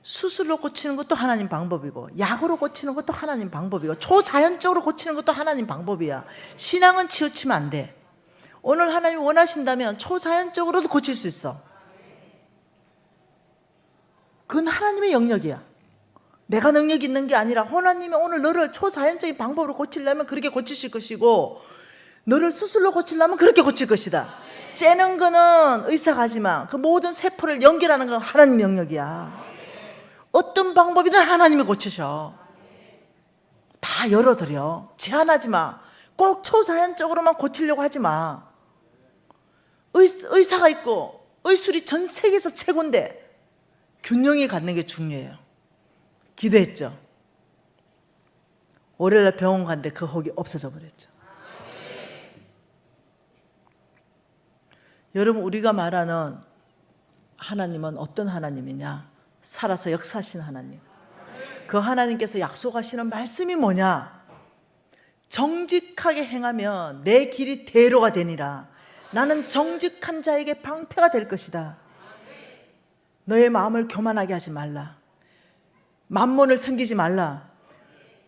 수술로 고치는 것도 하나님 방법이고, 약으로 고치는 것도 하나님 방법이고, 초자연적으로 고치는 것도 하나님 방법이야. 신앙은 치우치면 안 돼. 오늘 하나님이 원하신다면 초자연적으로도 고칠 수 있어. 그건 하나님의 영역이야. 내가 능력이 있는 게 아니라 하나님이 오늘 너를 초자연적인 방법으로 고치려면 그렇게 고치실 것이고, 너를 수술로 고치려면 그렇게 고칠 것이다. 째는 거는 의사가 하지만 그 모든 세포를 연결하는 건 하나님 영역이야. 어떤 방법이든 하나님이 고치셔. 다 열어드려. 제한하지 마. 꼭 초자연적으로만 고치려고 하지 마. 의사가 있고 의술이 전 세계에서 최고인데 균형이 갖는 게 중요해요. 기도했죠. 월요일날 병원 갔는데 그 혹이 없어져 버렸죠. 여러분, 우리가 말하는 하나님은 어떤 하나님이냐? 살아서 역사하신 하나님. 그 하나님께서 약속하시는 말씀이 뭐냐? 정직하게 행하면 내 길이 대로가 되니라. 나는 정직한 자에게 방패가 될 것이다. 너의 마음을 교만하게 하지 말라. 만몬을 섬기지 말라.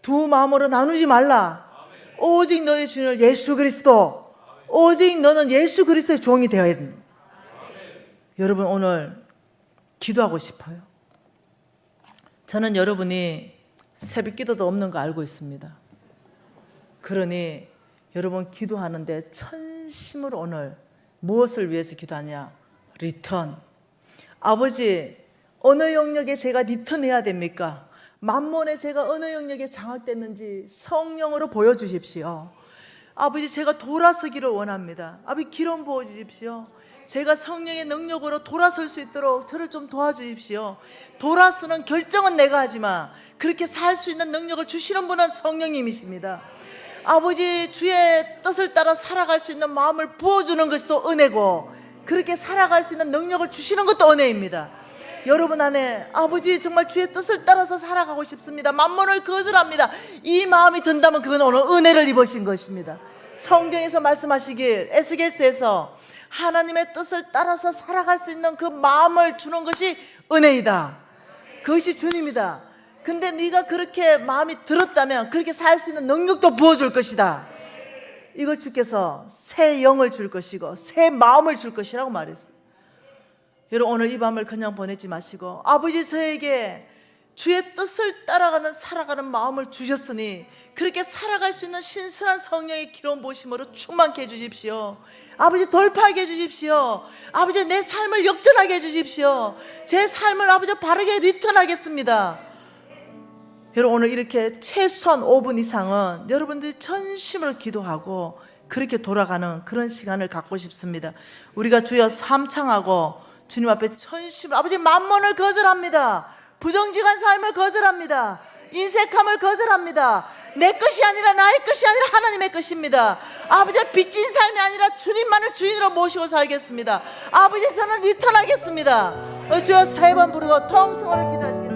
두 마음으로 나누지 말라. 오직 너의 주는 예수 그리스도, 오직 너는 예수 그리스도의 종이 되어야 됩니다. 여러분, 오늘 기도하고 싶어요. 저는 여러분이 새벽 기도도 없는 거 알고 있습니다. 그러니 여러분 기도하는데 천심으로 오늘 무엇을 위해서 기도하냐? 리턴. 아버지, 어느 영역에 제가 리턴해야 됩니까? 만몬에 제가 어느 영역에 장악됐는지 성령으로 보여주십시오. 아버지, 제가 돌아서기를 원합니다. 아버지, 기름 부어주십시오. 제가 성령의 능력으로 돌아설 수 있도록 저를 좀 도와주십시오. 돌아서는 결정은 내가 하지만 그렇게 살 수 있는 능력을 주시는 분은 성령님이십니다. 아버지, 주의 뜻을 따라 살아갈 수 있는 마음을 부어주는 것이 또 은혜고, 그렇게 살아갈 수 있는 능력을 주시는 것도 은혜입니다. 여러분 안에 아버지, 정말 주의 뜻을 따라서 살아가고 싶습니다. 만몬을 거절합니다. 이 마음이 든다면 그건 오늘 은혜를 입으신 것입니다. 성경에서 말씀하시길, 에스겔서에서 하나님의 뜻을 따라서 살아갈 수 있는 그 마음을 주는 것이 은혜이다. 그것이 주님이다. 근데 네가 그렇게 마음이 들었다면 그렇게 살 수 있는 능력도 부어줄 것이다. 이걸 주께서 새 영을 줄 것이고 새 마음을 줄 것이라고 말했어요. 여러분, 오늘 이 밤을 그냥 보내지 마시고 아버지, 저에게 주의 뜻을 따라가는 살아가는 마음을 주셨으니 그렇게 살아갈 수 있는 신선한 성령의 기름 부으심으로 충만케 해주십시오. 아버지, 돌파하게 해주십시오. 아버지, 내 삶을 역전하게 해주십시오. 제 삶을 아버지 바르게 리턴하겠습니다. 여러분, 오늘 이렇게 최소한 5분 이상은 여러분들이 전심으로 기도하고 그렇게 돌아가는 그런 시간을 갖고 싶습니다. 우리가 주여 삼창하고 주님 앞에 전심으로, 아버지, 만몬을 거절합니다. 부정직한 삶을 거절합니다. 인색함을 거절합니다. 내 것이 아니라, 나의 것이 아니라 하나님의 것입니다. 아버지, 빚진 삶이 아니라 주님만을 주인으로 모시고 살겠습니다. 아버지, 저는 리턴하겠습니다. 주여, 3번 부르고 통성으로 기도하시겠습니다.